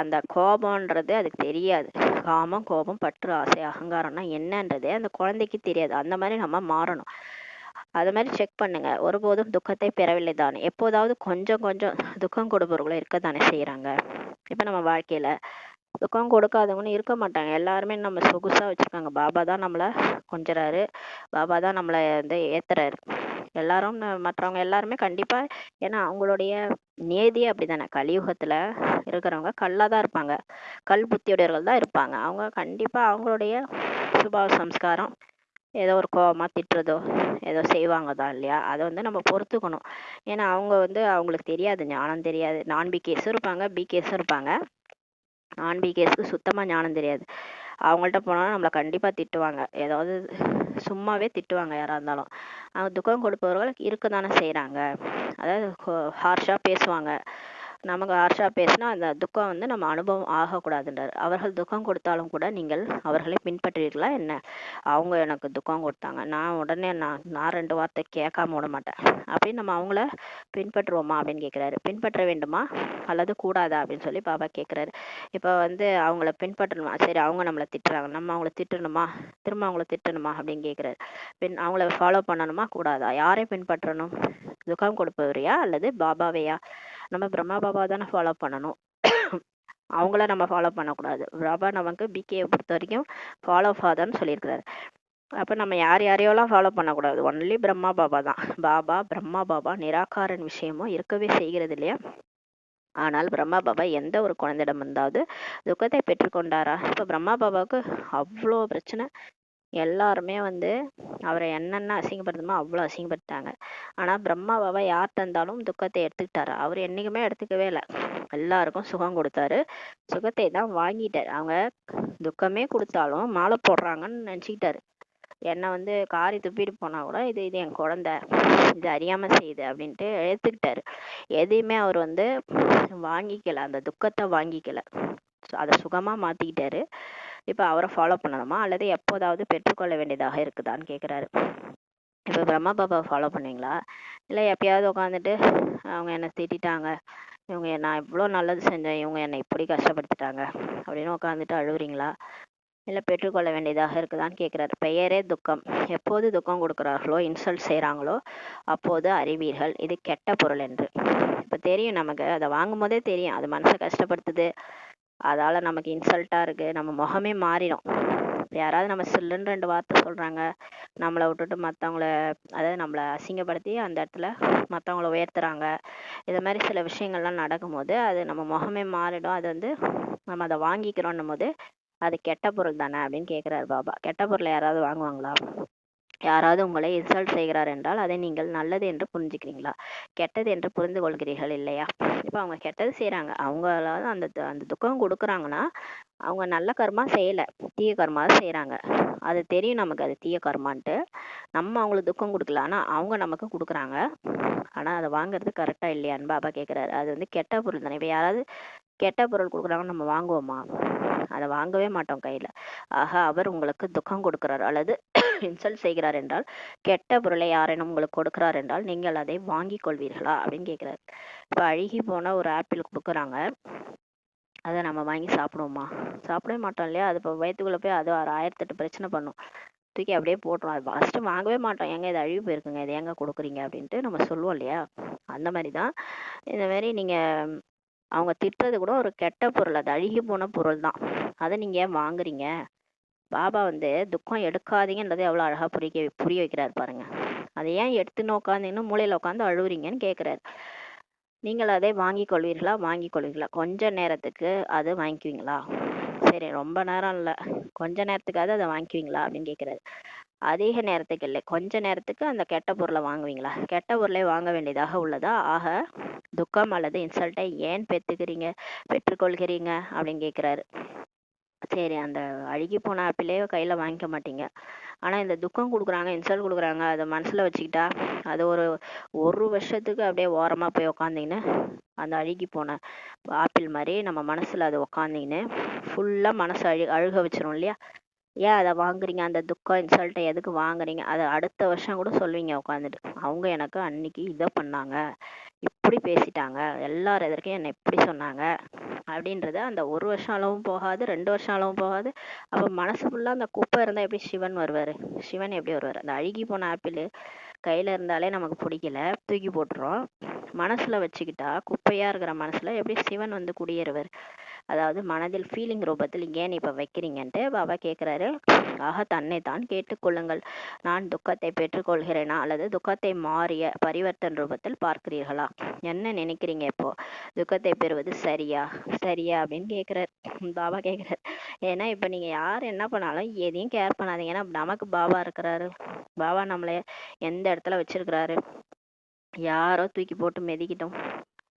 அந்த கோபம்ன்றது அதுக்கு தெரியாது. காமம், கோபம், பற்று, ஆசை, அகங்காரம்னா என்னன்றதே அந்த குழந்தைக்கு தெரியாது. அந்த மாதிரி நம்ம மாறணும். அது மாதிரி செக் பண்ணுங்க. ஒருபோதும் துக்கத்தை பெறவில்லை தானே. எப்போதாவது கொஞ்சம் கொஞ்சம் துக்கம் கொடுப்பவர்களும் இருக்கத்தானே செய்யறாங்க. இப்ப நம்ம வாழ்க்கையில துக்கம் கொடுக்காதவங்கன்னு இருக்க மாட்டாங்க. எல்லாருமே நம்ம சொகுசா வச்சிருக்காங்க. பாபா தான் நம்மள கொஞ்சறாரு, பாபா தான் நம்மள ஏத்துறாரு. எல்லாரும் மற்றவங்க எல்லாருமே கண்டிப்பா, ஏன்னா அவங்களுடைய நியதியே அப்படித்தானே. கலியுகத்துல இருக்கிறவங்க கல்லா தான் இருப்பாங்க, கல் புத்தியுடையவர்கள் தான் இருப்பாங்க. அவங்க கண்டிப்பா அவங்களுடைய சுபாவ சம்ஸ்காரம் ஏதோ ஒரு கோவமா திட்டுறதோ ஏதோ செய்வாங்க தான் இல்லையா. அதை நம்ம பொறுத்துக்கணும். ஏன்னா அவங்க அவங்களுக்கு தெரியாது, ஞானம் தெரியாது. நான் பிகேஸும் இருப்பாங்க, பிகேஸும் இருப்பாங்க. நான் பிகேஸ்க்கு சுத்தமா ஞானம் தெரியாது. அவங்கள்ட்ட போனாலும் நம்மளை கண்டிப்பா திட்டுவாங்க, ஏதாவது சும்மாவே திட்டுவாங்க யாரா இருந்தாலும். அவங்க துக்கம் கொடுப்பவர்கள் இருக்கதானே செய்யறாங்க. அதாவது ஹார்ஷா பேசுவாங்க. நமக்கு ஹார்ஷா பேசினா அந்த துக்கம் நம்ம அனுபவம் ஆகக்கூடாதுன்றார். அவர்கள் துக்கம் கொடுத்தாலும் கூட நீங்கள் அவர்களை பின்பற்றுவீர்களா என்ன? அவங்க எனக்கு துக்கம் கொடுத்தாங்க, நான் உடனே நான் 2 வார்த்தை கேட்காம விட மாட்டேன் அப்படின்னு நம்ம அவங்கள பின்பற்றுவோமா அப்படின்னு கேட்குறாரு. பின்பற்ற வேண்டுமா அல்லது கூடாதா அப்படின்னு சொல்லி பாபா கேட்குறாரு. இப்போ அவங்கள பின்பற்றணுமா? சரி, அவங்க நம்மளை திட்டுறாங்க, நம்ம அவங்கள திட்டணுமா, திரும்ப அவங்கள திட்டணுமா அப்படின்னு கேட்குறாரு. அவங்கள ஃபாலோ பண்ணணுமா கூடாதா? யாரை பின்பற்றணும்? துக்கம் கொடுப்பவரையா அல்லது பாபாவையா? நம்ம பிரம்மா பாபா தானே ஃபாலோ பண்ணணும், அவங்கள நம்ம ஃபாலோ பண்ணக்கூடாது. பாபா நமக்கு பிகேயை பொறுத்த வரைக்கும் ஃபாலோ ஃபாதர்னு சொல்லியிருக்கிறாரு. அப்போ நம்ம யாரையோலாம் ஃபாலோ பண்ணக்கூடாது, ஒன்லி பிரம்மா பாபா தான். பாபா பிரம்மா பாபா நிராகாரன் விஷயமும் இருக்கவே செய்கிறது இல்லையா. ஆனால் பிரம்மா பாபா எந்த ஒரு குழந்தையிடம் இருந்தாவது துக்கத்தை பெற்றுக்கொண்டாரா? இப்போ பிரம்மா பாபாவுக்கு அவ்வளோ பிரச்சனை. எல்லாருமே அவரை என்னென்ன அசிங்கப்படுத்துமோ அவ்வளோ அசிங்கப்படுத்தாங்க. ஆனா பிரம்மா பாபா யார் தந்தாலும் துக்கத்தை எடுத்துக்கிட்டாரு. அவர் என்னைக்குமே எடுத்துக்கவே இல்லை, எல்லாருக்கும் சுகம் கொடுத்தாரு, சுகத்தை தான் வாங்கிட்டாரு. அவங்க துக்கமே கொடுத்தாலும் மாலை போடுறாங்கன்னு நினச்சிக்கிட்டாரு. என்னை காரி துப்பிட்டு போனா கூட இது என் குழந்தை, இது அறியாம செய்யுது அப்படின்ட்டு எடுத்துக்கிட்டாரு. எதையுமே அவர் வாங்கிக்கல, அந்த துக்கத்தை வாங்கிக்கல, அதை சுகமா மாத்திக்கிட்டாரு. இப்ப அவரை ஃபாலோ பண்ணணுமா அல்லது எப்போதாவது பெற்றுக்கொள்ள வேண்டியதாக இருக்குதான்னு கேக்குறாரு. இப்ப பிரம்மா பாபா ஃபாலோ பண்ணுவீங்களா, இல்லை எப்பயாவது உட்காந்துட்டு அவங்க என்னை திட்டாங்க, இவங்க நான் இவ்வளோ நல்லது செஞ்சேன், இவங்க என்னை இப்படி கஷ்டப்படுத்திட்டாங்க அப்படின்னு உட்காந்துட்டு அழுவுறீங்களா, இல்லை பெற்றுக்கொள்ள வேண்டியதாக இருக்குதான்னு கேட்குறாரு. பெயரே துக்கம். எப்போது துக்கம் கொடுக்குறார்களோ, இன்சல்ட் செய்கிறாங்களோ அப்போது அறிவீர்கள் இது கெட்ட பொருள் என்று. இப்போ தெரியும் நமக்கு, அதை வாங்கும் போதே தெரியும் அது மனசை கஷ்டப்படுத்துது, அதால நமக்கு இன்சல்ட்டா இருக்கு, நம்ம முகமே மாறிடும். யாராவது நம்ம சில்லுன்னு 2 வார்த்தை சொல்றாங்க, நம்மளை விட்டுட்டு மற்றவங்கள, அதாவது நம்மளை அசிங்கப்படுத்தி அந்த இடத்துல மற்றவங்கள உயர்த்துறாங்க, இது மாதிரி சில விஷயங்கள்லாம் நடக்கும்போது அது நம்ம முகமே மாறிடும். அது நம்ம அதை வாங்கிக்கிறோன்னும் போது அது கெட்ட பொருள் தானே அப்படின்னு கேட்குறாரு பாபா. கெட்ட பொருளை யாராவது வாங்குவாங்களா? யாராவது உங்களை இன்சல்ட் செய்கிறார் என்றால் அதை நீங்கள் நல்லது என்று புரிஞ்சுக்கிறீங்களா, கெட்டது என்று புரிந்து கொள்கிறீர்கள் இல்லையா? இப்போ அவங்க கெட்டது செய்கிறாங்க, அவங்களால அந்த அந்த துக்கம் கொடுக்குறாங்கன்னா அவங்க நல்ல கர்மா செய்யலை, தீய கர்மா செய்கிறாங்க. அது தெரியும் நமக்கு, அது தீய கர்மான்ட்டு. நம்ம அவங்களுக்கு துக்கம் கொடுக்கல, ஆனால் அவங்க நமக்கு கொடுக்குறாங்க. ஆனால் அதை வாங்குறது கரெக்டாக இல்லையான்னு பாபா கேட்குறாரு. அது கெட்ட பொருள் தானே. இப்போ யாராவது கெட்ட பொருள் கொடுக்குறாங்கன்னு நம்ம வாங்குவோமா? அதை வாங்கவே மாட்டோம் கையில். ஆக அவர் உங்களுக்கு துக்கம் கொடுக்கிறார் அல்லது இன்சல்ட் செய்கிறார் என்றால், கெட்ட பொருளை யாரேனும் உங்களுக்கு கொடுக்கிறார் என்றால் நீங்கள் அதை வாங்கி கொள்வீர்களா அப்படின்னு கேட்குறாரு. இப்போ அழுகி போன ஒரு ஆப்பிள் கொடுக்குறாங்க, அதை நம்ம வாங்கி சாப்பிடுவோமா? சாப்பிடவே மாட்டோம் இல்லையா. அது இப்போ வயிற்றுக்குள்ளே போய் அது 1008 பிரச்சனை பண்ணும், தூக்கி அப்படியே போட்டுரும். அது ஃபஸ்ட்டு வாங்கவே மாட்டோம், எங்க இது அழுகி போயிருக்குங்க, இது எங்க கொடுக்குறீங்க அப்படின்ட்டு நம்ம சொல்லுவோம் இல்லையா. அந்த மாதிரி தான் இந்த மாதிரி நீங்கள் அவங்க திட்டுறது கூட ஒரு கெட்ட பொருள், அது அழுகி போன பொருள் தான், அதை நீங்க ஏன் வாங்குறீங்க? பாபா துக்கம் எடுக்காதீங்கன்றதை எவ்வளவு அழகா புரிய வைக்கிறாரு பாருங்க. அதை ஏன் எடுத்துன்னு உட்காந்தீங்கன்னு மூலையில உட்காந்து அழுவுறீங்கன்னு கேட்கிறாரு. நீங்கள் அதை வாங்கி கொள்வீர்களா? கொஞ்ச நேரத்துக்கு அது வாங்கிக்குவீங்களா? சரி, ரொம்ப நேரம் இல்லை, கொஞ்ச நேரத்துக்காவது அதை வாங்கிக்குவீங்களா அப்படின்னு கேட்கிறாரு. அதிக நேரத்துக்கு இல்லை, கொஞ்ச நேரத்துக்கு அந்த கெட்ட பொருளை வாங்குவீங்களா? கெட்ட பொருளை வாங்க வேண்டியதாக உள்ளதா? ஆக துக்கம் அல்லது இன்சல்ட்டை ஏன் பெற்றுக்கொள்கிறீங்க அப்படின்னு கேட்கிறாரு. சரி, அந்த அழுகி போன ஆப்பிளே கையில் வாங்கிக்க மாட்டீங்க. ஆனால் இந்த துக்கம் கொடுக்குறாங்க, இன்சல்ட் கொடுக்குறாங்க, அதை மனசில் வச்சுக்கிட்டா அது ஒரு வருஷத்துக்கு அப்படியே ஓரமாக போய் உக்காந்திங்கன்னு அந்த அழுகி போன ஆப்பிள் மாதிரி நம்ம மனசில் அதை உக்காந்திங்கன்னு ஃபுல்லாக மனசு அழுக வச்சிரும் இல்லையா? ஏன் அதை வாங்குறீங்க? அந்த துக்கம் இன்சல்ட்டை எதுக்கு வாங்குறீங்க? அதை அடுத்த வருஷம் கூட சொல்வீங்க உட்காந்துட்டு, அவங்க எனக்கு அன்னைக்கு இதை பண்ணாங்க, இப்படி பேசிட்டாங்க, எல்லாரும் எதற்கும் என்னை இப்படி சொன்னாங்க அப்படின்றத அந்த ஒரு வருஷம் அளவும் போகாது, 2 வருஷம் அளவும் போகாது. அப்போ மனசு ஃபுல்லாக அந்த குப்பை இருந்தால் எப்படி சிவன் வருவார்? சிவன் எப்படி வருவார்? அந்த அழுகி போன ஆப்பிள் கையில் இருந்தாலே நமக்கு பிடிக்கல, தூக்கி போட்டுறோம். மனசில் வச்சுக்கிட்டா குப்பையாக இருக்கிற மனசில் எப்படி சிவன் வந்து குடியேறுவர்? அதாவது மனதில் ஃபீலிங் ரூபத்தில் ஏன் இப்போ வைக்கிறீங்கன்ட்டு பாபா கேட்குறாரு. ஆக தன்னை தான் கேட்டுக்கொள்ளுங்கள். நான் துக்கத்தை பெற்றுக்கொள்கிறேனா அல்லது துக்கத்தை மாறிய பரிவர்த்தன் ரூபத்தில் பார்க்கிறீர்களா? என்ன நினைக்கிறீங்க? இப்போ துக்கத்தை பெறுவது சரியா சரியா அப்படின்னு கேட்குறாரு பாபா கேட்குறாரு. ஏன்னா இப்போ நீங்கள் யார் என்ன பண்ணாலும் எதையும் கேர் பண்ணாதீங்க. ஏன்னா நமக்கு பாபா இருக்கிறாரு. பாபா நம்மளை எந்த இடத்துல வச்சிருக்கிறாரு? யாரோ தூக்கி போட்டு மிதிக்கிட்டோம்.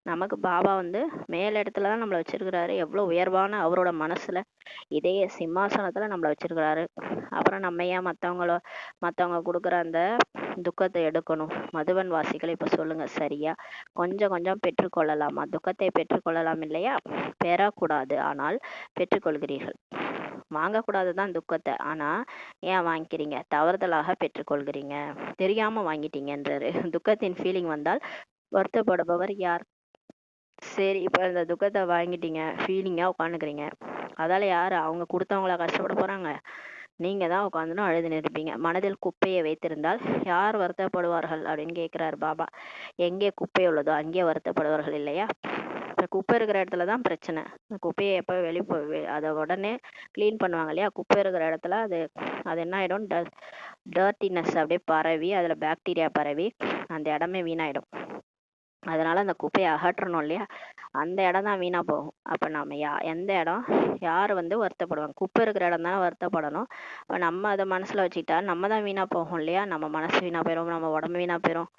நமக்கு பாபா வந்து மேல் இடத்துல தான் நம்மளை வச்சிருக்கிறாரு. எவ்வளோ உயர்வான அவரோட மனசுல இதய சிம்மாசனத்துல நம்மளை வச்சிருக்கிறாரு. அப்புறம் நம்ம ஏன் மற்றவங்க கொடுக்குற அந்த துக்கத்தை எடுக்கணும்? மதுவன் வாசிகள் இப்போ சொல்லுங்க, சரியா? கொஞ்சம் கொஞ்சம் பெற்றுக்கொள்ளலாமா? துக்கத்தை பெற்றுக்கொள்ளலாம் இல்லையா? பெறக்கூடாது, ஆனால் பெற்றுக்கொள்கிறீர்கள். வாங்கக்கூடாது தான் துக்கத்தை, ஆனா ஏன் வாங்கிக்கிறீங்க? தவறுதலாக பெற்றுக்கொள்கிறீங்க, தெரியாம வாங்கிட்டீங்கன்றாரு. துக்கத்தின் ஃபீலிங் வந்தால் வருத்தப்படுபவர் யார்? சரி, இப்போ இந்த துக்கத்தை வாங்கிட்டீங்க, ஃபீலிங்காக உட்காந்துக்கிறீங்க. அதால் யார்? அவங்க கொடுத்தவங்கள கஷ்டப்பட போகிறாங்க? நீங்கள் தான் உட்காந்துன்னு அழுதுன்னு இருப்பீங்க. மனதில் குப்பையை வைத்திருந்தால் யார் வருத்தப்படுவார்கள் அப்படின்னு கேட்குறாரு பாபா. எங்கே குப்பை உள்ளதோ அங்கே வருத்தப்படுவார்கள் இல்லையா? இப்போ குப்பை இருக்கிற இடத்துல தான் பிரச்சனை. குப்பையை எப்போ அதை உடனே க்ளீன் பண்ணுவாங்க இல்லையா? குப்பை இருக்கிற இடத்துல அது என்ன ஆகிடும்? டர்ட்டினஸ் அப்படியே பரவி, அதில் பாக்டீரியா பரவி அந்த இடமே வீணாயிடும். அதனால அந்த குப்பையை அகற்றணும் இல்லையா? அந்த இடம் தான் வீணாக போகும். அப்போ நம்ம எந்த இடம் யார் வந்து வருத்தப்படுவாங்க? குப்பை இருக்கிற இடம் தானே வருத்தப்படணும். இப்போ நம்ம அதை மனசில் வச்சுக்கிட்டா நம்ம தான் வீணாக போகும் இல்லையா? நம்ம மனசு வீணாக போயிடும், நம்ம உடம்பு வீணாக போயிடும்,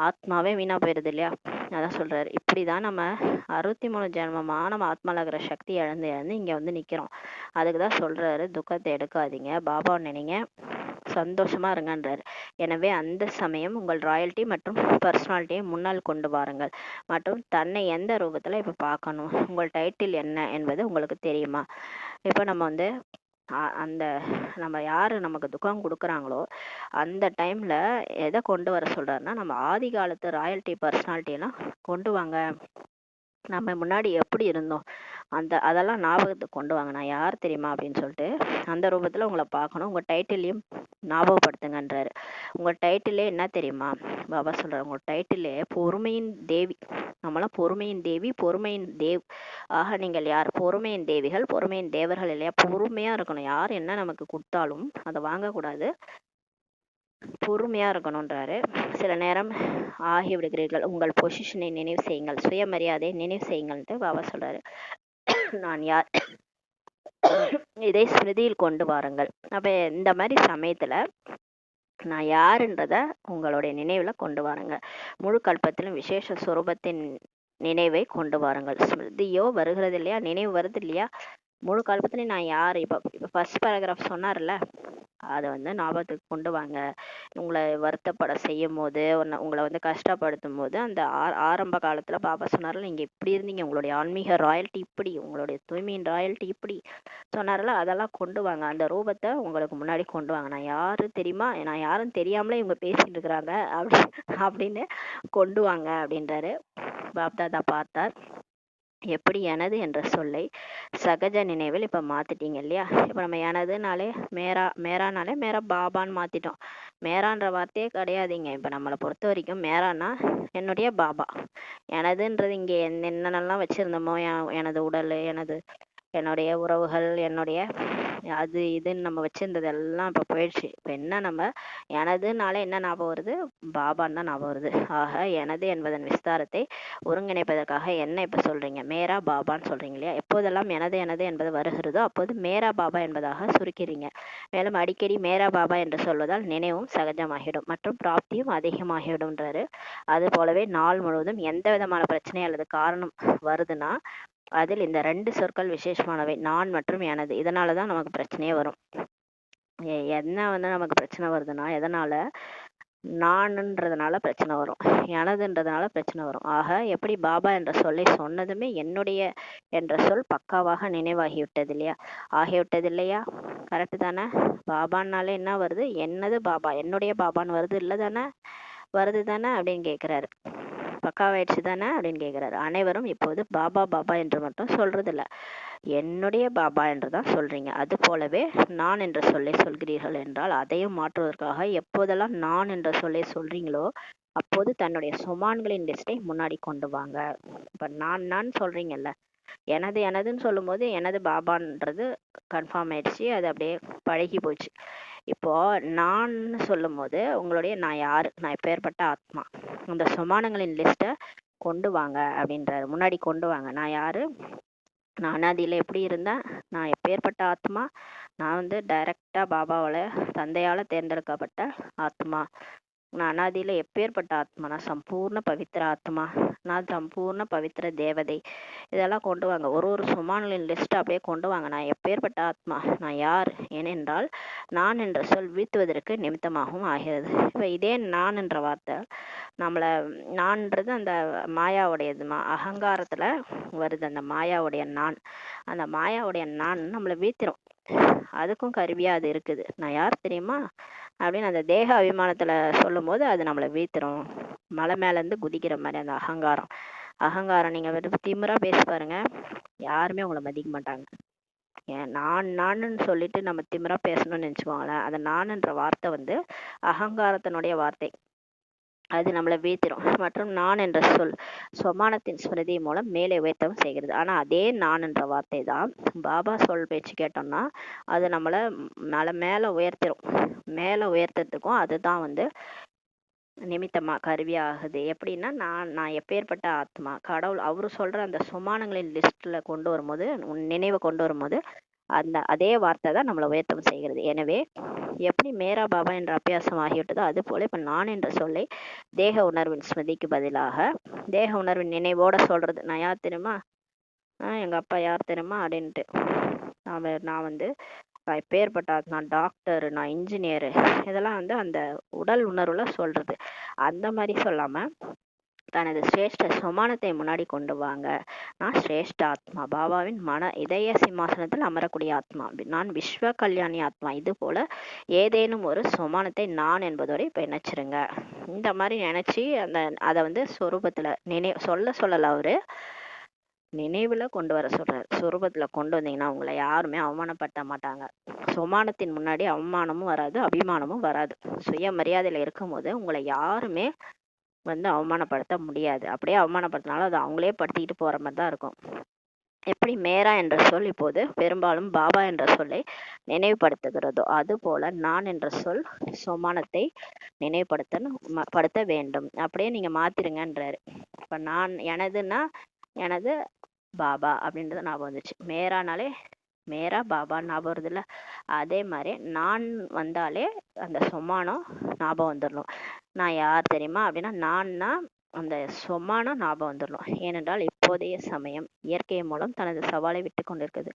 ஆத்மாவே வீணாக போயிடுது இல்லையா? அதான் சொல்கிறாரு. இப்படி தான் நம்ம 63 ஜென்மமாக நம்ம ஆத்மாவில் இருக்கிற சக்தி இழந்து இங்கே வந்து நிற்கிறோம். அதுக்கு தான் சொல்கிறாரு, துக்கத்தை எடுக்காதீங்க, பாபாவை நினைங்க, சந்தோஷமா இருங்கன்றார். எனவே அந்த சமயம் உங்கள் ராயல்ட்டி மற்றும் பர்சனாலிட்டியை முன்னால் கொண்டு வாருங்கள். மற்றும் தன்னை எந்த ரூபத்தில் இப்போ பார்க்கணும், உங்கள் டைட்டில் என்ன என்பது உங்களுக்கு தெரியுமா? இப்போ நம்ம வந்து அந்த நம்ம யார் நமக்கு துக்கம் கொடுக்குறாங்களோ அந்த டைமில் எதை கொண்டு வர சொல்கிறாருன்னா, நம்ம ஆதி காலத்து ராயல்ட்டி பர்சனாலிட்டியெல்லாம் கொண்டு வாங்க. நம்ம முன்னாடி எப்படி இருந்தோம் அதெல்லாம் ஞாபகத்துக்கு கொண்டு வாங்க. நான் யார் தெரியுமா அப்படின்னு சொல்லிட்டு அந்த ரூபத்தில் உங்களை பார்க்கணும். உங்கள் டைட்டிலையும் ஞாபகப்படுத்துங்கன்றாரு. உங்கள் டைட்டிலே என்ன தெரியுமா? பாபா சொல்கிறார், உங்கள் டைட்டிலே பொறுமையின் தேவி. நம்மளாம் பொறுமையின் தேவி, பொறுமையின் தேவ். ஆக நீங்கள் யார்? பொறுமையின் தேவிகள், பொறுமையின் தேவர்கள் இல்லையா? பொறுமையாக இருக்கணும். யார் என்ன நமக்கு கொடுத்தாலும் அதை வாங்கக்கூடாது, பொறுமையாக இருக்கணுன்றாரு. சில நேரம் ஆகிவிடுகிறீர்கள். உங்கள் பொசிஷனை நினைவு செய்யுங்கள், சுயமரியாதையை நினைவு செய்யுங்கள்ன்ட்டு பாபா சொல்கிறாரு. நான் யார் இதை ஸ்மிருதியில் கொண்டு வாருங்கள். அப்போ இந்த மாதிரி சமயத்தில் நான் யாருன்றத உங்களுடைய நினைவில் கொண்டு வாருங்க. முழு கல்பத்திலும் விசேஷ சுரூபத்தின் நினைவை கொண்டு வாருங்கள். ஸ்மிருதியோ வருகிறது இல்லையா? நினைவு வருது இல்லையா? முழு கல்பத்திலையும் நான் யார்? இப்போ ஃபர்ஸ்ட் பேராகிராஃப் சொன்னார்ல, அதை வந்து ஞாபகத்துக்கு கொண்டு வாங்க. உங்களை வருத்தப்பட செய்யும் போது, உங்களை வந்து கஷ்டப்படுத்தும் போது, அந்த ஆரம்ப காலத்தில் பாபா சொன்னார்ல, நீங்கள் இப்படி இருந்தீங்க, உங்களுடைய ஆன்மீக ராயல்ட்டி இப்படி, உங்களுடைய தூய்மையின் ராயல்ட்டி இப்படி சொன்னார்ல, அதெல்லாம் கொண்டு வாங்க. அந்த ரூபத்தை உங்களுக்கு முன்னாடி கொண்டு வாங்க. நான் யாரு தெரியுமா? நான் யாருன்னு தெரியாமலே இவங்க பேசிட்டு இருக்கிறாங்க அப்படின்னு கொண்டு வாங்க அப்படின்றாரு. பாப்தாதா பார்த்தார். எப்படி எனது என்ற சொல்லை சகஜ நினைவில் இப்போ மாற்றிட்டீங்க இல்லையா? இப்போ நம்ம எனதுனாலே மேரானாலே மேரா பாபான்னு மாற்றிட்டோம். மேரான்ற வார்த்தையே கிடையாதுங்க. இப்போ நம்மளை பொறுத்த வரைக்கும் மேரானா என்னுடைய பாபா. எனதுன்றது இங்கே என்னென்னலாம் வச்சுருந்தோமோ, எனது உடல், என்னுடைய உறவுகள், என்னுடைய அது இதுன்னு நம்ம வச்சுருந்தது எல்லாம் இப்போ போயிடுச்சு. இப்போ என்ன நம்ம எனதுனாலே என்ன ஞாபகம் வருது? பாபான்னு தான் ஞாபகம் வருது. ஆக எனது என்பதன் விஸ்தாரத்தை ஒருங்கிணைப்பதற்காக என்ன இப்போ சொல்கிறீங்க? மேரா பாபான்னு சொல்கிறீங்க இல்லையா? எப்போதெல்லாம் எனது என்பது வருகிறதோ அப்போது மேரா பாபா என்பதாக சுருக்கிறீங்க. மேலும் அடிக்கடி மேரா பாபா என்று சொல்வதால் நினைவும் சகஜமாகிடும் மற்றும் பிராப்தியும் அதிகமாகிடும்ன்றாரு. அது போலவே நாள் முழுவதும் எந்த விதமான பிரச்சனை அல்லது காரணம் வருதுன்னா அதில் இந்த 2 சொற்கள் விசேஷமானவை, நான் மற்றும் எனது. இதனால தான் நமக்கு பிரச்சனையே வரும். என்ன வந்து நமக்கு பிரச்சனை வருதுன்னா, எதனால? நானுன்றதுனால பிரச்சனை வரும், எனதுன்றதுனால பிரச்சனை வரும். ஆக எப்படி பாபா என்ற சொல்லை சொன்னதுமே என்னுடைய என்ற சொல் பக்காவாக நினைவாகிவிட்டது இல்லையா? ஆகிவிட்டது இல்லையா? கரெக்டு தானே? பாபான்னாலே என்ன வருது? என்னது பாபா, என்னுடைய பாபான்னு வருது இல்லை தானே? வருது தானே அப்படின்னு கேட்குறாரு. பக்காவாயிடுச்சு தானே அப்படின்னு கேட்குறாரு. அனைவரும் இப்போது பாபா பாபா என்று மட்டும் சொல்றது இல்லை, என்னுடைய பாபா என்று தான் சொல்றீங்க. அது போலவே நான் என்ற சொல்லை சொல்கிறீர்கள் என்றால் அதையும் மாற்றுவதற்காக எப்போதெல்லாம் நான் என்ற சொல்லை சொல்றீங்களோ அப்போது தன்னுடைய சுமான்களின் லிஸ்டை முன்னாடி கொண்டு வாங்க. இப்ப நான் சொல்றீங்கல்ல, எனது எனதுன்னு சொல்லும்போது எனது பாபான்றது கன்ஃபார்ம் ஆயிடுச்சு, அது அப்படியே பழகி போச்சு. இப்போ நான் சொல்லும் போது உங்களுடைய நான் யாரு, நான் எப்பேற்பட்ட ஆத்மா, அந்த சுமானங்களின் லிஸ்ட்டை கொண்டு வாங்க அப்படின்றாரு. முன்னாடி கொண்டு வாங்க. நான் யாரு, நான் அனாதியில் எப்படி இருந்தேன், நான் எப்பேற்பட்ட ஆத்மா, நான் வந்து டைரக்டா பாபாவால் தந்தையால் தேர்ந்தெடுக்கப்பட்ட ஆத்மா, நான் அனாதியில் எப்பேற்பட்ட ஆத்மா, நான் சம்பூர்ண பவித்திர ஆத்மா, நான் சம்பூர்ண பவித்திர தேவதை. இதெல்லாம் கொண்டு வாங்க. ஒரு சுமானின் லிஸ்ட் அப்படியே கொண்டு வாங்க. நான் எப்பேற்பட்ட ஆத்மா, நான் யார், ஏனென்றால் நான் என்ற சொல் வீழ்த்துவதற்கு நிமித்தமாகவும் ஆகிறது. இப்போ இதே நான் என்ற வார்த்தை நம்மளை, நான்ன்றது அந்த மாயாவுடையது, அகங்காரத்துல வருது அந்த மாயாவுடைய நான். அந்த மாயாவுடைய நான் நம்மளை வீழ்த்திரும். அதுக்கும் கருவியா அது இருக்குது. நான் யார் தெரியுமா அப்படின்னு அந்த தேக அபிமானத்துல சொல்லும் போது அது நம்மளை வீழ்த்திரும். மலை மேல இருந்து குதிக்கிற மாதிரி அந்த அகங்காரம். அகங்காரம் நீங்க திமிரா பேசி பாருங்க, யாருமே உங்களை மதிக்க மாட்டாங்க. ஏன் நான்னு சொல்லிட்டு நம்ம திமிரா பேசணும்னு நினைச்சுக்கோங்களேன், அந்த நான்ன்ற வார்த்தை வந்து அகங்காரத்தினுடைய வார்த்தை, அது நம்மளை வீழ்த்திரும். மற்றும் நான் என்ற சொல் சொமானத்தின் ஸ்மிருதி மூலம் மேலே உயர்த்தவும் செய்கிறது. ஆனா அதே நான் என்ற வார்த்தை தான் பாபா சொல் பேச்சு கேட்டோம்னா அது நம்மளை மேல உயர்த்திரும். மேல உயர்த்துறதுக்கும் அதுதான் வந்து நிமித்தமா கருவி ஆகுது. எப்படின்னா நான் எப்பேற்பட்ட ஆத்மா, கடவுள் அவரு சொல்ற அந்த சுமானங்களின் லிஸ்ட்ல கொண்டு வரும்போது, நினைவை கொண்டு வரும்போது அந்த அதே வார்த்தை தான் நம்மளை உயர்த்தம் செய்கிறது. எனவே எப்படி மேரா பாபா என்ற அபியாசம் ஆகிவிட்டதோ அது போல இப்ப நான் என்ற சொல்லை தேக உணர்வின் ஸ்மிருதிக்கு பதிலாக தேக உணர்வின் நினைவோட சொல்றது. நான் யார் தெரியுமா, எங்க அப்பா யார் தெரியுமா அப்படின்ட்டு, நான் வந்து நான் எப்பேற்பட்ட, நான் டாக்டர், நான் இன்ஜினியரு, இதெல்லாம் வந்து அந்த உடல் உணர்வுல சொல்றது. அந்த மாதிரி சொல்லாம தனது சிரேஷ்ட சுமானத்தை முன்னாடி கொண்டு வாங்க. நான் சிரேஷ்ட ஆத்மா, பாபாவின் மன இதய சிம்மாசனத்தில் அமரக்கூடிய ஆத்மா, நான் விஸ்வ கல்யாணி ஆத்மா. இது போல ஏதேனும் ஒரு சுமானத்தை நான் என்பதோட இப்ப நினைச்சிருங்க. இந்த மாதிரி நினைச்சு அதை வந்து சொரூபத்துல சொல்லல, அவரு நினைவுல கொண்டு வர சொல்றாரு. சொரூபத்துல கொண்டு வந்தீங்கன்னா உங்களை யாருமே அவமானப்படுத்த மாட்டாங்க. சுமானத்தின் முன்னாடி அவமானமும் வராது, அபிமானமும் வராது. சுயமரியாதையில இருக்கும் போது உங்களை யாருமே வந்து அவமானப்படுத்த முடியாது. அப்படியே அவமானப்படுத்தினாலும் அது அவங்களே படுத்திக்கிட்டு போற மாதிரி தான் இருக்கும். எப்படி மேரா என்ற சொல் இப்போது பெரும்பாலும் பாபா என்ற சொல்லை நினைவுபடுத்துகிறதோ அது போல நான் என்ற சொல் சோமானத்தை நினைவுபடுத்த வேண்டும். அப்படியே நீங்க மாத்திருங்கன்றாரு. இப்ப நான் எனதுன்னா எனது பாபா அப்படின்றது ஞாபகம் வந்துச்சு. மேரானாலே மேரா பாபா ஞாபகம் வருது இல்ல, அதே மாதிரி நான் வந்தாலே அந்த சொமானம் ஞாபகம் வந்துடணும். நான் யார் தெரியுமா அப்படின்னா நான்னா அந்த சொமானம் ஞாபகம் வந்துடணும். ஏனென்றால் இப்போதைய சமயம் இயற்கை மூலம் தனது சவாலை விட்டு கொண்டிருக்குது.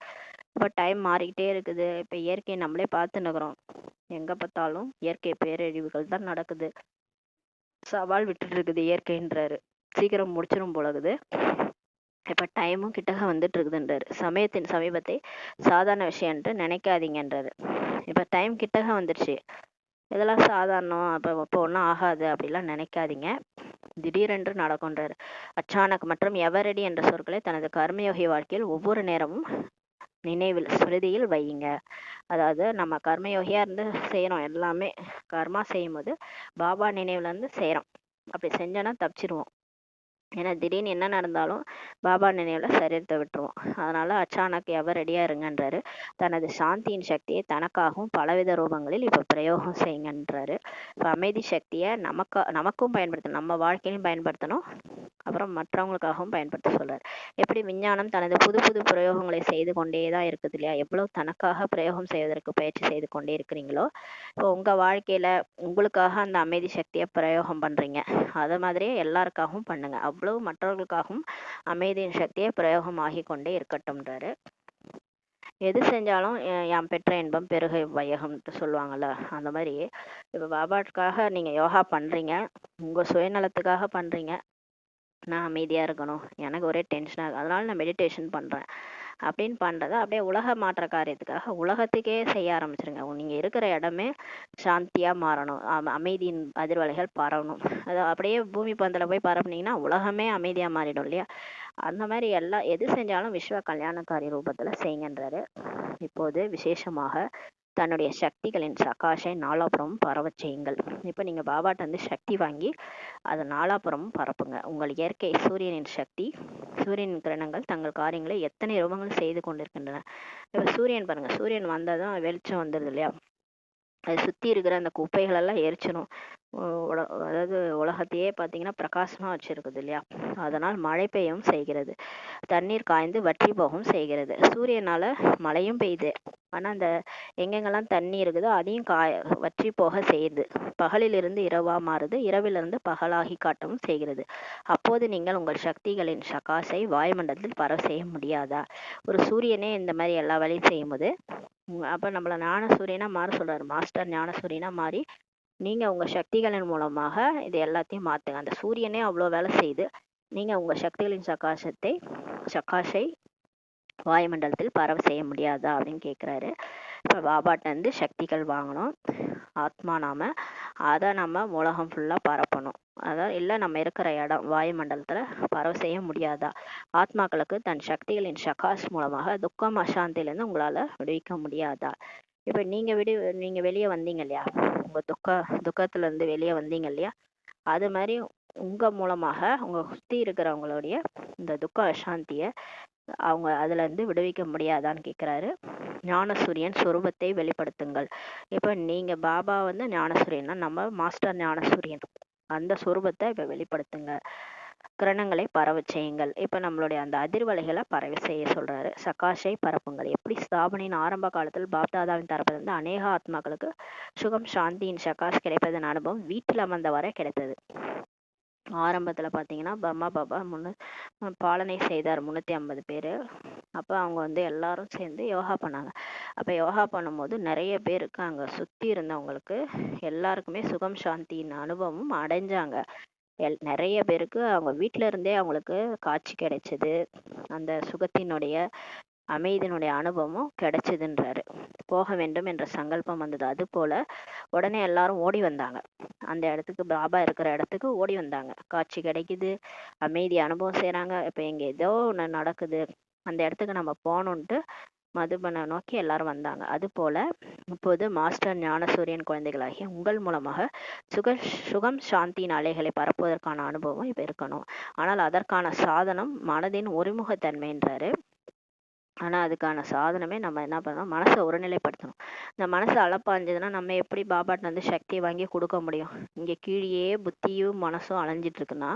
இப்போ டைம் மாறிக்கிட்டே இருக்குது. இப்போ இயற்கையை நம்மளே பார்த்து நகரோம். எங்க பார்த்தாலும் இயற்கை பேரழிவுகள் தான் நடக்குது. சவால் விட்டுட்டு இருக்குது இயற்கைன்றாரு. சீக்கிரம் முடிச்சிடும் போலகுது. இப்ப டைமும் கிட்டக வந்துட்டு இருக்குதுன்றாரு. சமயத்தின் சமீபத்தை சாதாரண விஷயம் என்று நினைக்காதீங்கன்றாரு. இப்ப டைம் கிட்டக வந்துருச்சு, இதெல்லாம் சாதாரணம், அப்ப ஒன்றும் ஆகாது அப்படிலாம் நினைக்காதீங்க, திடீரென்று நடக்கும்ன்றாரு. அச்சானக் மற்றும் எவரடி என்ற சொற்களை தனது கர்மயோகி வாழ்க்கையில் ஒவ்வொரு நேரமும் நினைவில் ஸ்மிருதியில் வையுங்க. அதாவது நம்ம கர்மயோகியா இருந்து செய்யறோம், எல்லாமே கர்மா செய்யும் போது பாபா நினைவுல இருந்து செய்யறோம். அப்படி செஞ்சோன்னா தப்பிச்சிருவோம். ஏன்னா திடீர்னு என்ன நடந்தாலும் பாபா நினைவுல சரீரத்தை விட்டுருவோம். அதனால அச்சானக் எவர் ரெடியா இருங்கன்றாரு. தனது சாந்தியின் சக்தியை தனக்காகவும் பலவித ரூபங்களில் இப்ப பிரயோகம் செய்யுங்கன்றாரு. இப்ப அமைதி சக்தியை நமக்கும் பயன்படுத்தணும், நம்ம வாழ்க்கையிலும் பயன்படுத்தணும், அப்புறம் மற்றவங்களுக்காகவும் பயன்படுத்த சொல்றாரு. எப்படி விஞ்ஞானம் தனது புது புது பிரயோகங்களை செய்து கொண்டேதான் இருக்குது இல்லையா? எவ்வளவு தனக்காக பிரயோகம் செய்வதற்கு பயிற்சி செய்து கொண்டே இருக்கிறீங்களோ இப்போ உங்க வாழ்க்கையில உங்களுக்காக அந்த அமைதி சக்தியை பிரயோகம் பண்றீங்க. அது மாதிரியே எல்லாருக்காகவும் பண்ணுங்க. அவ்வளவு மற்றவர்களுக்காகவும் அமைதியின் சக்தியை பிரயோகமாகி கொண்டே இருக்கட்டும்ன்றாரு. எது செஞ்சாலும் யாம் பெற்ற இன்பம் பெருக வையகம்ட்டு சொல்லுவாங்கல்ல, அந்த மாதிரி இப்போ பாபாவுக்காக நீங்கள் யோகா பண்ணுறீங்க, உங்கள் சுயநலத்துக்காக பண்ணுறீங்க. நான் அமைதியாக இருக்கணும், எனக்கு ஒரே டென்ஷனாக இருக்குது, அதனால நான் மெடிடேஷன் பண்ணுறேன் அப்படின்னு பண்ணுறத அப்படியே உலக மாற்ற காரியத்துக்காக உலகத்துக்கே செய்ய ஆரம்பிச்சிருங்க. நீங்கள் இருக்கிற இடமே சாந்தியாக மாறணும், அமைதியின் அதிர்வலைகள் பரவணும். அது அப்படியே பூமி பந்தில் போய் பரப்புனீங்கன்னா உலகமே அமைதியாக மாறிடும் இல்லையா? அந்த மாதிரி எது செஞ்சாலும் விஸ்வ கல்யாணக்காரி ரூபத்தில் செய்யுங்கன்றாரு. இப்போது விசேஷமாக தன்னுடைய சக்திகளின் சகாஷை நாலாபுறமும் பரவச் செய்யுங்கள். இப்போ நீங்கள் பாபாட்ட வந்து சக்தி வாங்கி அதை நாலாபுறமும் பரப்புங்க. உங்கள் இயற்கை சூரியனின் சக்தி, சூரியனின் கிரணங்கள் தங்கள் காரியங்களை எத்தனை ரூபங்கள் செய்து கொண்டிருக்கின்றன. இப்போ சூரியன் பாருங்க, சூரியன் வந்ததும் வெளிச்சம் வந்துடுது இல்லையா? அது சுற்றி இருக்கிற அந்த குப்பைகளெல்லாம் எரிச்சிடும். அதாவது உலகத்தையே பார்த்தீங்கன்னா பிரகாசமாக வச்சுருக்குது இல்லையா? அதனால் மழை பெய்யவும் செய்கிறது, தண்ணீர் காய்ந்து வற்றி போகவும் செய்கிறது. சூரியனால் மழையும் பெய்யுது, ஆனால் அந்த எங்கெங்கெல்லாம் தண்ணி இருக்குதோ அதையும் வற்றி போக செய்யுது. பகலிலிருந்து இரவா மாறுது, இரவிலிருந்து பகலாகி காட்டவும் செய்கிறது. அப்போது நீங்கள் உங்கள் சக்திகளின் சகாசை வாயுமண்டலத்தில் பரவ செய்ய முடியாதா? ஒரு சூரியனே இந்த மாதிரி எல்லா வேலையும் செய்யும்போது அப்போ நம்மளை ஞான சூரியனா மாற சொல்றாரு. மாஸ்டர் ஞான சூரியனா மாறி நீங்க உங்க சக்திகளின் மூலமாக இது எல்லாத்தையும் மாத்துங்க. அந்த சூரியனே அவ்வளோ வேலை செய்து நீங்க உங்க சக்திகளின் சகாஷை வாயுமண்டலத்தில் பரவ செய்ய முடியாதா அப்படின்னு கேட்குறாரு. இப்போ பாபாட்ட வந்து சக்திகள் வாங்கணும், ஆத்மா நாம, அதை நம்ம உலகம் ஃபுல்லாக பரப்பணும். அதான் இல்லை நம்ம இருக்கிற இடம் வாயுமண்டலத்தில் பரவ செய்ய முடியாதா? ஆத்மாக்களுக்கு தன் சக்திகளின் சகாஷ் மூலமாக துக்கம் அசாந்திலேருந்து உங்களால் விடுவிக்க முடியாதா? இப்போ நீங்கள் வெளியே வந்தீங்க இல்லையா, உங்கள் துக்கத்துலேருந்து வெளியே வந்தீங்க இல்லையா, அது மாதிரி உங்கள் மூலமாக உங்கள் சுற்றி இருக்கிறவங்களுடைய இந்த துக்க அசாந்தியை அவங்க அதுலேருந்து விடுவிக்க முடியாதான்னு கேட்குறாரு. ஞானசூரியன் சொரூபத்தை வெளிப்படுத்துங்கள். இப்போ நீங்கள் பாபா வந்து ஞானசூரியன்னா நம்ம மாஸ்டர் ஞானசூரியன், அந்த சொரூபத்தை இப்போ வெளிப்படுத்துங்க. கிரணங்களை பரவ செய்யுங்கள். இப்போ நம்மளுடைய அந்த அதிர்வலைகளை பரவ செய்ய சொல்றாரு. சகாஷை பரப்புங்கள். எப்படி ஸ்தாபனையின் ஆரம்ப காலத்தில் பாப்தாதாவின் தரப்பில் இருந்து அநேக ஆத்மாக்களுக்கு சுகம் சாந்தியின் சகாஷ் கிடைப்பதன் அனுபவம் வீட்டில் அமர்ந்த வரை கிடைத்தது. ஆரம்பத்தில் பார்த்தீங்கன்னா பிரம்மா பாபா பாலனை செய்தார் 350 பேர். அப்போ அவங்க வந்து எல்லாரும் சேர்ந்து யோகா பண்ணாங்க. அப்போ யோகா பண்ணும்போது நிறைய பேருக்கு அங்கே சுற்றி இருந்தவங்களுக்கு எல்லாருக்குமே சுகம் சாந்தியின் அனுபவம் அடைஞ்சாங்க. நிறைய பேருக்கு அவங்க வீட்டில இருந்தே அவங்களுக்கு காட்சி கிடைச்சது, அந்த சுகத்தினுடைய அமைதியினுடைய அனுபவம் கிடைச்சதுன்றாரு. போக வேண்டும் என்ற சங்கல்பம் வந்தது. அது போல உடனே எல்லாரும் ஓடி வந்தாங்க, அந்த இடத்துக்கு, பாபா இருக்கிற இடத்துக்கு ஓடி வந்தாங்க. காட்சி கிடைக்குது, அமைதி அனுபவம் செய்கிறாங்க. இப்போ இங்கே ஏதோ ஒன்று நடக்குது, அந்த இடத்துக்கு நம்ம போகணுன்ட்டு மதுபனை நோக்கி எல்லாரும் வந்தாங்க. அது போல இப்போது மாஸ்டர் ஞானசூரியன் குழந்தைகளாகிய உங்கள் மூலமாக சுகம் சாந்தியின் அலைகளை பரப்புவதற்கான அனுபவம் இப்போ இருக்கணும். ஆனால் அதற்கான சாதனம் மனதின் ஒருமுகத்தன்மைன்றாரு. ஆனால் அதுக்கான சாதனமே நம்ம என்ன பண்ணணும், மனசை ஒருநிலைப்படுத்தணும். இந்த மனசு அளப்பாஞ்சதுன்னா நம்ம எப்படி பாபாட்ட வந்து சக்தியை வாங்கி கொடுக்க முடியும்? இங்கே கீழே புத்தியும் மனசும் அலைஞ்சிட்டு இருக்குன்னா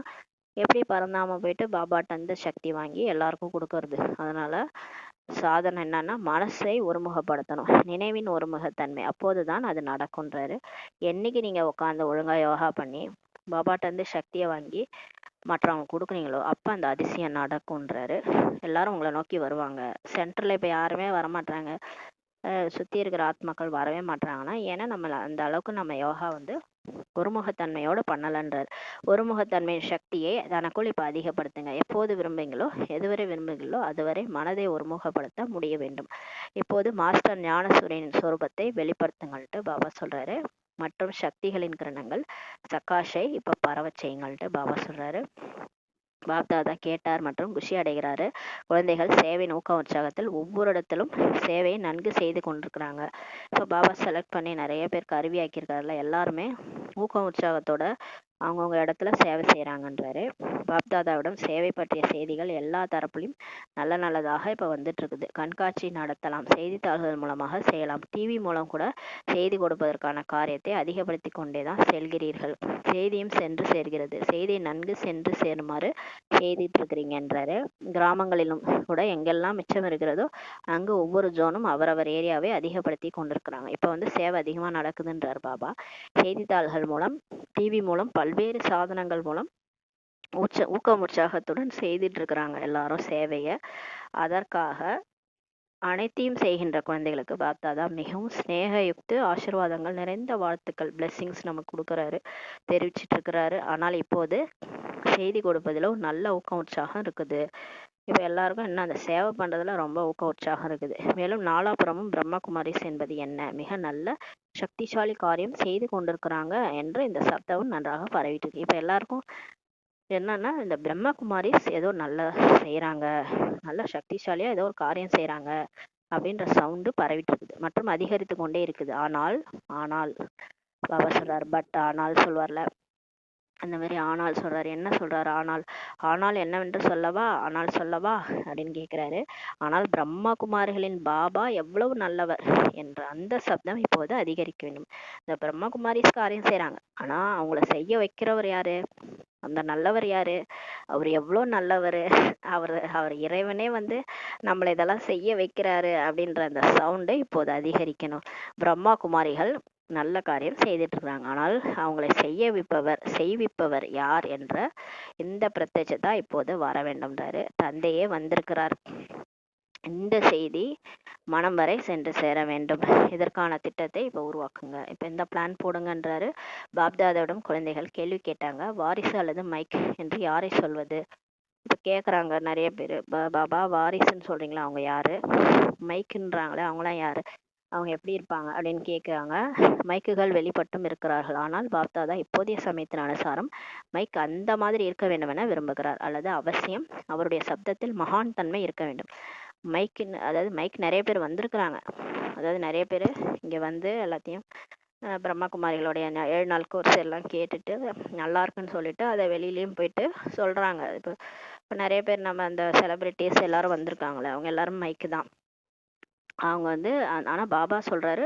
எப்படி பரந்தாம போயிட்டு பாபாட்ட வந்து சக்தி வாங்கி எல்லாருக்கும் கொடுக்கறது? அதனால சாதனை என்னன்னா மனசை ஒருமுகப்படுத்தணும், நினைவின் ஒருமுகத்தன்மை, அப்போதுதான் அது நடக்கும்ன்றாரு. என்னைக்கு நீங்க உட்காந்து ஒழுங்கா யோகா பண்ணி பாபாட்ட வந்து சக்தியை வாங்கி மற்றவங்க கொடுக்குறீங்களோ அப்போ அந்த அதிசயம் நடக்கும்ன்றாரு. எல்லாரும் உங்களை நோக்கி வருவாங்க. சென்டரில் இப்போ யாருமே வரமாட்டாங்க, சுற்றி இருக்கிற ஆத்மாக்கள் வரவே மாட்டாங்கன்னா ஏன்னா நம்ம அந்த அளவுக்கு நம்ம யோகா வந்து ஒருமுகத்தன்மையோடு பண்ணலன்றார். ஒருமுகத்தன்மையின் சக்தியை தனக்குள் இப்போ அதிகப்படுத்துங்க. எப்போது விரும்புங்களோ, எதுவரை விரும்புங்களோ அதுவரை மனதை ஒருமுகப்படுத்த முடிய வேண்டும். இப்போது மாஸ்டர் ஞானசூரியனின் சொரூபத்தை வெளிப்படுத்துங்கள்ட்டு பாபா சொல்றாரு. மற்றும் சக்திகளின் கிரணங்கள் சகாஷை இப்போ பரவ செய்யுங்கள்ட்டு பாபா சொல்றாரு. பாப்தாதா கேட்டார் மற்றும் குஷி அடைகிறாரு. குழந்தைகள் சேவை ஊக்க உற்சாகத்தில் ஒவ்வொரு இடத்திலும் சேவையை நன்கு செய்து கொண்டிருக்கிறாங்க. இப்போ பாபா செலக்ட் பண்ணி நிறைய பேருக்கு அருவியாக்கியிருக்காருல, எல்லாருமே ஊக்க உற்சாகத்தோட அவங்கவுங்க இடத்துல சேவை செய்கிறாங்கன்றாரு. பாப்தாதாவிடம் சேவை பற்றிய செய்திகள் எல்லா தரப்புலையும் நல்லதாக இப்போ வந்துட்டு இருக்குது. கண்காட்சி நடத்தலாம், செய்தித்தாள்கள் மூலமாக செய்யலாம், டிவி மூலம் கூட செய்தி கொடுப்பதற்கான காரியத்தை அதிகப்படுத்தி கொண்டே தான் செல்கிறீர்கள். செய்தியும் சென்று சேர்கிறது. செய்தியை நன்கு சென்று சேருமாறு செய்திட்டு இருக்கிறீங்கன்றாரு. கிராமங்களிலும் கூட எங்கெல்லாம் மிச்சம் இருக்கிறதோ அங்கு ஒவ்வொரு ஜோனும் அவரவர் ஏரியாவை அதிகப்படுத்தி கொண்டிருக்கிறாங்க. இப்போ வந்து சேவை அதிகமாக நடக்குதுன்றார் பாபா. செய்தித்தாள்கள் மூலம், டிவி மூலம், பல்வேறு சாதனங்கள் மூலம் ஊக்கம் உற்சாகத்துடன் செய்துட்டு இருக்கிறாங்க எல்லாரும் சேவையை. அதற்காக அனைத்தையும் செய்கின்ற குழந்தைகளுக்கு பாப்தாதா மிகவும் ஸ்நேகயுக்து ஆசீர்வாதங்கள் நிறைந்த வாழ்த்துக்கள் பிளெஸ்ஸிங்ஸ் நமக்கு கொடுக்குறாரு, தெரிவிச்சிட்டு இருக்கிறாரு. ஆனால் இப்போது செய்தி கொடுப்பதில் ஒரு நல்ல ஊக்கம் உற்சாகம் இருக்குது. இப்போ எல்லாருக்கும் என்ன அந்த சேவை பண்றதுல ரொம்ப ஊக்க உற்சாகம் இருக்குது. மேலும் நாலாபுரமும் பிரம்மகுமாரிஸ் என்பது என்ன, மிக நல்ல சக்திசாலி காரியம் செய்து கொண்டிருக்கிறாங்க என்று இந்த சப்தமும் நன்றாக பரவிட்டு இருக்கு. இப்போ எல்லாருக்கும் என்னன்னா இந்த பிரம்மகுமாரிஸ் ஏதோ நல்ல செய்யறாங்க, நல்ல சக்திசாலியா ஏதோ ஒரு காரியம் செய்யறாங்க அப்படின்ற சவுண்டு பரவிட்டு இருக்குது மற்றும் அதிகரித்து கொண்டே இருக்குது. ஆனால் ஆனால் பாபா சொல்றாரு, பட் ஆனால் சொல்வார்ல அந்த மாதிரி ஆனால் சொல்றாரு. என்ன சொல்றாரு? ஆனால் ஆனால் என்னவென்று சொல்லவா, ஆனால் சொல்லவா அப்படின்னு கேட்கிறாரு. ஆனால் பிரம்மகுமாரிகளின் பாபா எவ்வளவு நல்லவர் என்ற அந்த சப்தம் இப்போது அதிகரிக்க வேண்டும். இந்த பிரம்மகுமாரிஸ் காரியம் செய்யறாங்க, ஆனா அவங்கள செய்ய வைக்கிறவர் யாரு? அந்த நல்லவர் யாரு? அவர் எவ்வளோ நல்லவர், அவர் இறைவனே வந்து நம்மளை இதெல்லாம் செய்ய வைக்கிறாரு அப்படின்ற அந்த சவுண்டை இப்போது அதிகரிக்கணும். பிரம்மா குமாரிகள் நல்ல காரியம் செய்துட்டு இருக்காங்க, ஆனால் அவங்களை செய்விப்பவர் யார் என்ற இந்த பிரத்யட்சத்தா இப்போது வர வேண்டும்ன்றாரு. தந்தையே வந்திருக்கிறார், இந்த செய்தி மனம் வரை சென்று சேர வேண்டும். இதற்கான திட்டத்தை இப்போ உருவாக்குங்க, இப்போ இந்த பிளான் போடுங்கன்றாரு. பாப்தாதாவிடம் குழந்தைகள் கேள்வி கேட்டாங்க. வாரிசு அல்லது மைக் என்று யாரை சொல்வது? இப்போ கேட்குறாங்க நிறைய பேர், பாபா வாரிசுன்னு சொல்றீங்களா, அவங்க யாரு? மைக்குன்றாங்களே அவங்களாம் யாரு, அவங்க எப்படி இருப்பாங்க அப்படின்னு கேட்குறாங்க. மைக்குகள் வெளிப்பட்டும் இருக்கிறார்கள், ஆனால் பாப்தாதா இப்போதைய சமயத்தின் அனுசாரம் மைக் அந்த மாதிரி இருக்க வேண்டும் என விரும்புகிறார், அல்லது அவசியம் அவருடைய சப்தத்தில் மகான் தன்மை இருக்க வேண்டும். மைக்குன்னு அதாவது மைக் நிறைய பேர் வந்திருக்கிறாங்க, அதாவது நிறைய பேர் இங்கே வந்து எல்லாத்தையும் பிரம்மகுமாரிகளுடைய 7 நாள் கோர்ஸ் எல்லாம் கேட்டுட்டு நல்லா இருக்குன்னு சொல்லிட்டு அதை வெளியிலயும் போயிட்டு சொல்றாங்க. இப்போ நிறைய பேர் நம்ம அந்த செலிபிரிட்டிஸ் எல்லாரும் வந்திருக்காங்களே, அவங்க எல்லாரும் மைக்கு தான். அவங்க வந்து ஆனா பாபா சொல்றாரு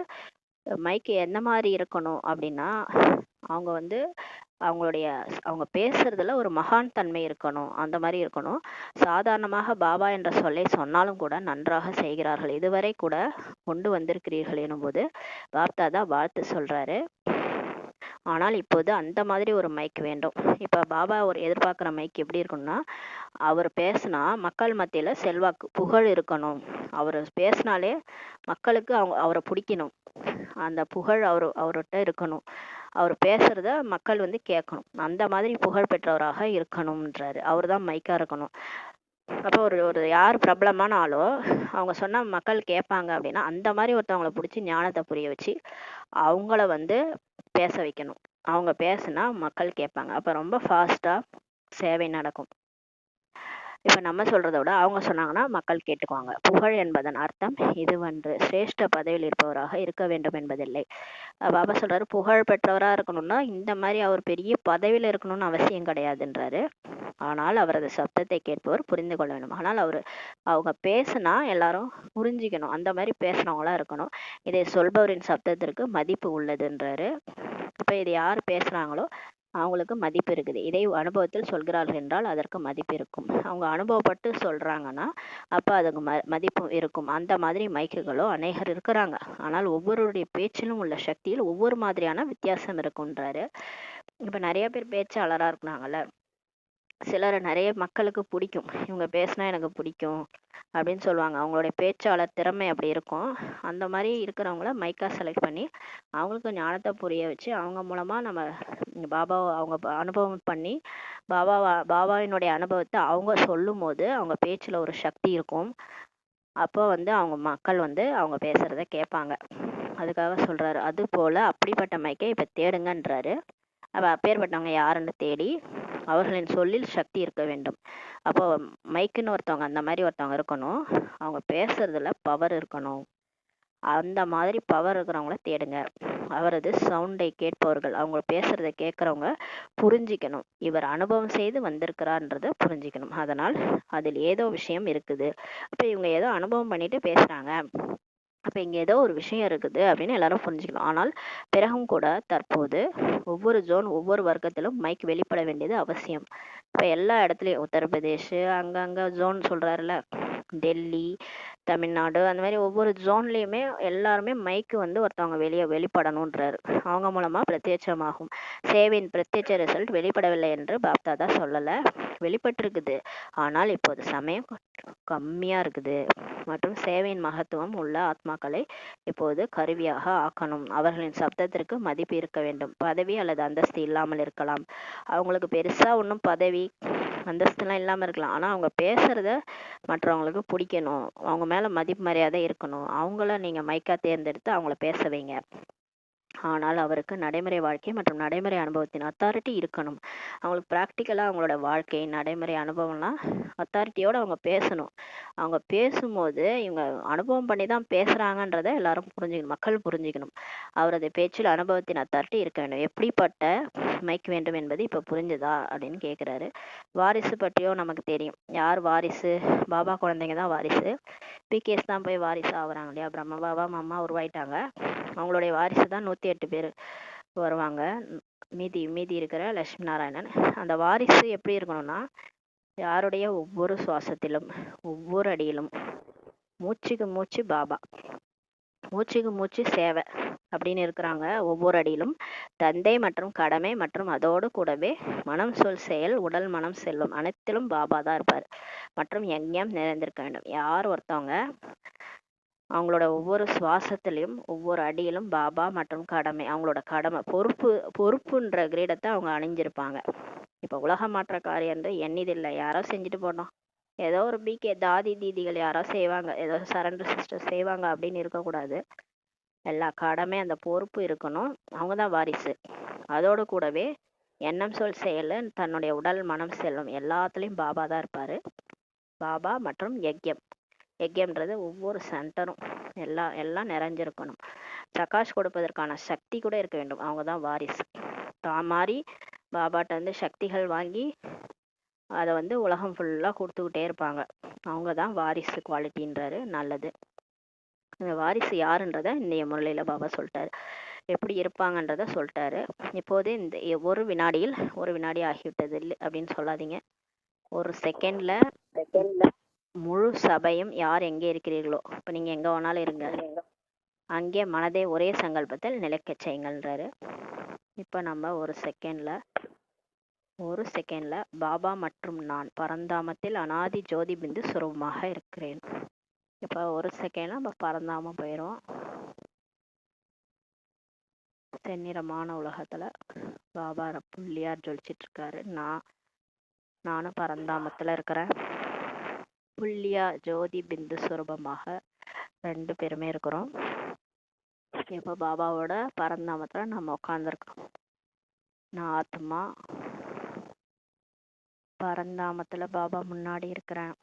மைக்கு எந்த மாதிரி இருக்கணும் அப்படின்னா, அவங்க வந்து அவங்க பேசுறதுல ஒரு மகான் தன்மை இருக்கணும், அந்த மாதிரி இருக்கணும். சாதாரணமாக பாபா என்ற சொல்லை சொன்னாலும் கூட நன்றாக செய்கிறார்கள், இதுவரை கூட கொண்டு வந்திருக்கிறீர்கள் எனும்போது பாப்தாதா வாழ்த்து சொல்றாரு. ஆனால் இப்போது அந்த மாதிரி ஒரு மைக் வேண்டும். இப்ப பாபா ஒரு எதிர்பார்க்குற மைக் எப்படி இருக்கணும்னா, அவர் பேசினா மக்கள் மத்தியில செல்வாக்கு புகழ் இருக்கணும். அவர் பேசினாலே மக்களுக்கு அவரை பிடிக்கணும், அந்த புகழ் அவர்கிட்ட இருக்கணும். அவர் பேசுறத மக்கள் வந்து கேட்கணும், அந்த மாதிரி புகழ் பெற்றவராக இருக்கணும்ன்றாரு. அவர் தான் மைக்கா இருக்கணும். அப்போ ஒரு யார் பிரபலமான ஆளோ அவங்க சொன்னா மக்கள் கேட்பாங்க அப்படின்னா, அந்த மாதிரி ஒருத்தவங்களை பிடிச்சி ஞானத்தை புரிய வச்சு அவங்கள வந்து பேச வைக்கணும். அவங்க பேசுனா மக்கள் கேட்பாங்க, அப்ப ரொம்ப ஃபாஸ்டா சேவை நடக்கும். இப்ப நம்ம சொல்றதை விட அவங்க சொன்னாங்கன்னா மக்கள் கேட்டுக்குவாங்க. புகழ் என்பதன் அர்த்தம் இதுவன்று சிரேஷ்ட பதவியில் இருப்பவராக இருக்க வேண்டும் என்பதில்லை. பாபா சொல்றாரு, புகழ் பெற்றவரா இருக்கணும்னா இந்த மாதிரி அவர் பெரிய பதவியில இருக்கணும்னு அவசியம் கிடையாதுன்றாரு. ஆனால் அவரது சப்தத்தை கேட்பவர் புரிந்து கொள்ள வேண்டும். ஆனால் அவங்க பேசுனா எல்லாரும் புரிஞ்சுக்கணும், அந்த மாதிரி பேசுனவங்களா இருக்கணும். இதை சொல்பவரின் சப்தத்திற்கு மதிப்பு உள்ளதுன்றாரு. இப்ப இது யார் பேசுறாங்களோ அவங்களுக்கு மதிப்பு இருக்குது. இதை அனுபவத்தில் சொல்கிறார்கள் என்றால் அதற்கு மதிப்பு இருக்கும். அவங்க அனுபவப்பட்டு சொல்றாங்கன்னா அப்ப அதுக்கு மதிப்பு இருக்கும். அந்த மாதிரி மைக்குகளோ அநேகர் இருக்கிறாங்க, ஆனால் ஒவ்வொருடைய பேச்சிலும் உள்ள சக்தியில் ஒவ்வொரு மாதிரியான வித்தியாசம் இருக்குன்றாரு. இப்ப நிறைய பேர் பேச்சாளரா இருக்கிறாங்கல்ல, சிலரை நிறைய மக்களுக்கு பிடிக்கும், இவங்க பேசினா எனக்கு பிடிக்கும் அப்படின்னு சொல்லுவாங்க. அவங்களுடைய பேச்சாளர் திறமை அப்படி இருக்கும். அந்த மாதிரி இருக்கிறவங்கள மைக்கா செலக்ட் பண்ணி அவங்களுக்கு ஞானத்தை புரிய வச்சு அவங்க மூலமா நம்ம பாபாவை அவங்க அனுபவம் பண்ணி பாபாவினுடைய அனுபவத்தை அவங்க சொல்லும் போது அவங்க பேச்சுல ஒரு சக்தி இருக்கும். அப்போ வந்து அவங்க மக்கள் வந்து அவங்க பேசுறத கேட்பாங்க. அதுக்காக சொல்றாரு. அது போல அப்படிப்பட்ட மைக்கை இப்ப தேடுங்கன்றாரு. அப்பேற்பட்டவங்க யாருன்னு தேடி அவர்களின் சொல்லில் சக்தி இருக்க வேண்டும். அப்போ மைக்குன்னு ஒருத்தவங்க அந்த மாதிரி ஒருத்தவங்க இருக்கணும், அவங்க பேசுறதுல பவர் இருக்கணும். அந்த மாதிரி பவர் இருக்கிறவங்கள தேடுங்க. அவரது சவுண்டை கேட்பவர்கள், அவங்க பேசுறத கேட்கறவங்க புரிஞ்சிக்கணும், இவர் அனுபவம் செய்து வந்திருக்கிறார்ன்றத புரிஞ்சிக்கணும். அதனால் அதில் ஏதோ விஷயம் இருக்குது. அப்ப இவங்க ஏதோ அனுபவம் பண்ணிட்டு பேசுறாங்க, அப்ப இங்க ஏதோ ஒரு விஷயம் இருக்குது அப்படின்னு எல்லாரும் புரிஞ்சுக்கணும். ஆனால் பிறகும் கூட தற்போது ஒவ்வொரு ஜோன் ஒவ்வொரு வர்க்கத்திலும் மைக் வெளிப்பட வேண்டியது அவசியம். இப்ப எல்லா இடத்துலயும் உத்தரப்பிரதேஷ் அங்கங்க ஜோன் சொல்றாருல, டெல்லி, தமிழ்நாடு அந்த மாதிரி ஒவ்வொரு ஜோன்லேயுமே எல்லாருமே மைக்கு வந்து ஒருத்தவங்க வெளிப்படணுன்றாரு. அவங்க மூலமாக பிரத்யட்சமாகும். சேவையின் பிரத்யட்ச ரிசல்ட் வெளிப்படவில்லை என்று பாப்தாதா சொல்லலை, வெளிப்பட்டிருக்குது. ஆனால் இப்போது சமயம் கம்மியாக இருக்குது மற்றும் சேவையின் மகத்துவம் உள்ள ஆத்மாக்களை இப்போது கருவியாக ஆக்கணும். அவர்களின் சப்தத்திற்கு மதிப்பு இருக்க வேண்டும். பதவி அல்லது அந்தஸ்து இல்லாமல் இருக்கலாம். அவங்களுக்கு பெருசாக ஒன்றும் பதவி அந்தஸ்துலாம் இல்லாமல் இருக்கலாம். ஆனால் அவங்க பேசுகிறத மற்றவங்களுக்கு பிடிக்கணும். அவங்க மேலே மதிப்பு மரியாதை இருக்கணும். அவங்கள நீங்கள் மைக்கா தேர்ந்தெடுத்து அவங்கள பேச வைங்க. ஆனால் அவருக்கு நடைமுறை வாழ்க்கை மற்றும் நடைமுறை அனுபவத்தின் அத்தாரிட்டி இருக்கணும். அவங்களுக்கு ப்ராக்டிக்கலாக அவங்களோட வாழ்க்கை நடைமுறை அனுபவம்லாம் அத்தாரிட்டியோடு அவங்க பேசணும். அவங்க பேசும்போது இவங்க அனுபவம் பண்ணி தான் பேசுகிறாங்கன்றதை எல்லாரும் புரிஞ்சுக்கணும், மக்கள் புரிஞ்சுக்கணும். அவரது பேச்சில் அனுபவத்தின் அத்தாரிட்டி இருக்க வேண்டும். எப்படிப்பட்ட மைக் வேண்டும் என்பது இப்போ புரிஞ்சுதா அப்படின்னு கேட்குறாரு. வாரிசு பற்றியும் நமக்கு தெரியும். யார் வாரிசு? பாபா குழந்தைங்க தான் வாரிசு. பிகேஸ் தான் போய் வாரிசு ஆகுறாங்க இல்லையா? பிரம்ம பாபா அம்மா உருவாயிட்டாங்க. அவங்களுடைய வாரிசு தான் 108 பேர் வருவாங்க. மீதி இருக்கிற லட்சுமி நாராயணன். அந்த வாரிசு எப்படி இருக்கணும்னா, யாருடைய ஒவ்வொரு சுவாசத்திலும் ஒவ்வொரு அடியிலும் மூச்சுக்கு மூச்சு பாபா, மூச்சுக்கு மூச்சு சேவை அப்படின்னு இருக்கிறாங்க. ஒவ்வொரு அடியிலும் தந்தை மற்றும் கடமை மற்றும் அதோடு கூடவே மனம் சொல் செயல் உடல் மனம் செல்லும் அனைத்திலும் பாபா தான் இருப்பார். மற்றும் யஜ்ஞம் நிறைந்திருக்க வேண்டும். யார் ஒருத்தவங்க அவங்களோட ஒவ்வொரு சுவாசத்திலையும் ஒவ்வொரு அடியிலும் பாபா மற்றும் கடமை, அவங்களோட கடமை பொறுப்புன்ற கிரீடத்தை அவங்க அணிஞ்சிருப்பாங்க. இப்போ உலக மாற்ற காரியம் எண்ணிதில்லை, யாரோ செஞ்சுட்டு போனோம். ஏதோ ஒரு பிகே தாதி தீதிகள் யாரோ செய்வாங்க, ஏதோ சரண்டர் சிஸ்டர் செய்வாங்க அப்படின்னு இருக்கக்கூடாது. எல்லா கடமை அந்த பொறுப்பு இருக்கணும். அவங்க தான் வாரிசு. அதோடு கூடவே எண்ணம் சொல் செயல் தன்னுடைய உடல் மனம் செல்லும் எல்லாத்துலேயும் பாபா தான் இருப்பார். பாபா மற்றும் யஜ்யம்ன்றது ஒவ்வொரு சென்டரும் எல்லாம் நிறைஞ்சிருக்கணும். பிரகாஷ் கொடுப்பதற்கான சக்தி கூட இருக்க வேண்டும். அவங்க தான் வாரிசு. தான் மாதிரி பாபாட்ட வந்து சக்திகள் வாங்கி அதை உலகம் ஃபுல்லாக கொடுத்துக்கிட்டே இருப்பாங்க. அவங்க தான் வாரிசு குவாலிட்டின்றாரு. நல்லது. இந்த வாரிசு யாருன்றத இந்த முரளியில் பாபா சொல்லிட்டாரு. எப்படி இருப்பாங்கன்றத சொல்லிட்டாரு. இப்போது இந்த ஒரு வினாடி ஆகிவிட்டது இல்லை அப்படின்னு சொல்லாதீங்க. ஒரு செகண்ட்ல முழு சபையும் யார் எங்கே இருக்கிறீர்களோ, இப்போ நீங்கள் எங்கே வேணாலும் இருங்க, அங்கே மனதை ஒரே சங்கல்பத்தில் நிலைக்க செய்யுங்கள்ன்றாரு. இப்போ நம்ம ஒரு செகண்ட்ல பாபா மற்றும் நான் பரந்தாமத்தில் அனாதி ஜோதி பிந்து சுரூபமாக இருக்கிறேன். இப்போ ஒரு செகண்ட்ல நம்ம பரந்தாமம் போயிடும். செந்நிறமான உலகத்துல பாபா புள்ளியார் ஜொலிச்சிட்டு இருக்காரு. நானும் பரந்தாமத்துல இருக்கிறேன். புள்ளியா ஜோதி பிந்து சுரூபமாக 2 பேருமே இருக்கிறோம். இப்போ பாபாவோட பரந்தாமத்துல நம்ம உட்காந்துருக்கோம். நான் ஆத்மா பரந்தாமத்துல பாபா முன்னாடி இருக்கிறேன்.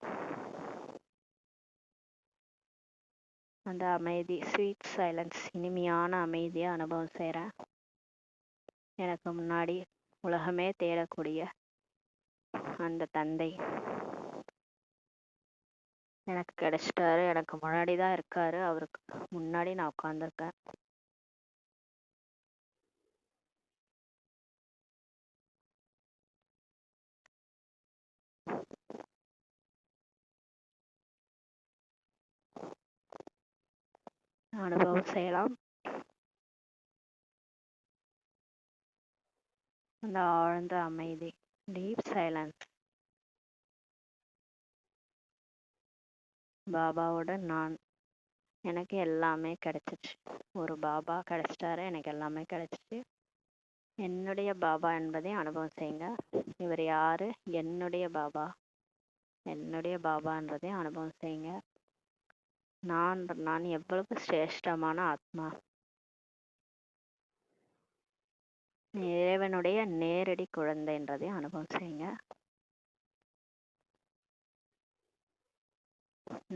அந்த அமைதி, ஸ்வீட் சைலன்ஸ், இனிமையான அமைதியை அனுபவம் செய்கிறேன். எனக்கு முன்னாடி உலகமே தேடக்கூடிய அந்த தந்தை எனக்கு கிடைச்சிட்டாரு. எனக்கு முன்னாடி தான் இருக்காரு. அவருக்கு முன்னாடி நான் உட்காந்துருக்கேன். அனுபவம் செய்யலாம். அந்த ஆழ்ந்த அமைதி, டீப் சைலன்ஸ். பாபாவோட நான், எனக்கு எல்லாமே கிடைச்சிச்சு. ஒரு பாபா கிடைச்சிட்டாரு, எனக்கு எல்லாமே கிடைச்சிச்சு. என்னுடைய பாபா என்பதை அனுபவம் செய்யுங்க. இவர் யாரு? என்னுடைய பாபான்றதை அனுபவம் செய்யுங்க. நான் எவ்வளவு சிரேஷ்டமான ஆத்மா, இறைவனுடைய நேரடி குழந்தைன்றதை அனுபவம் செய்யுங்க.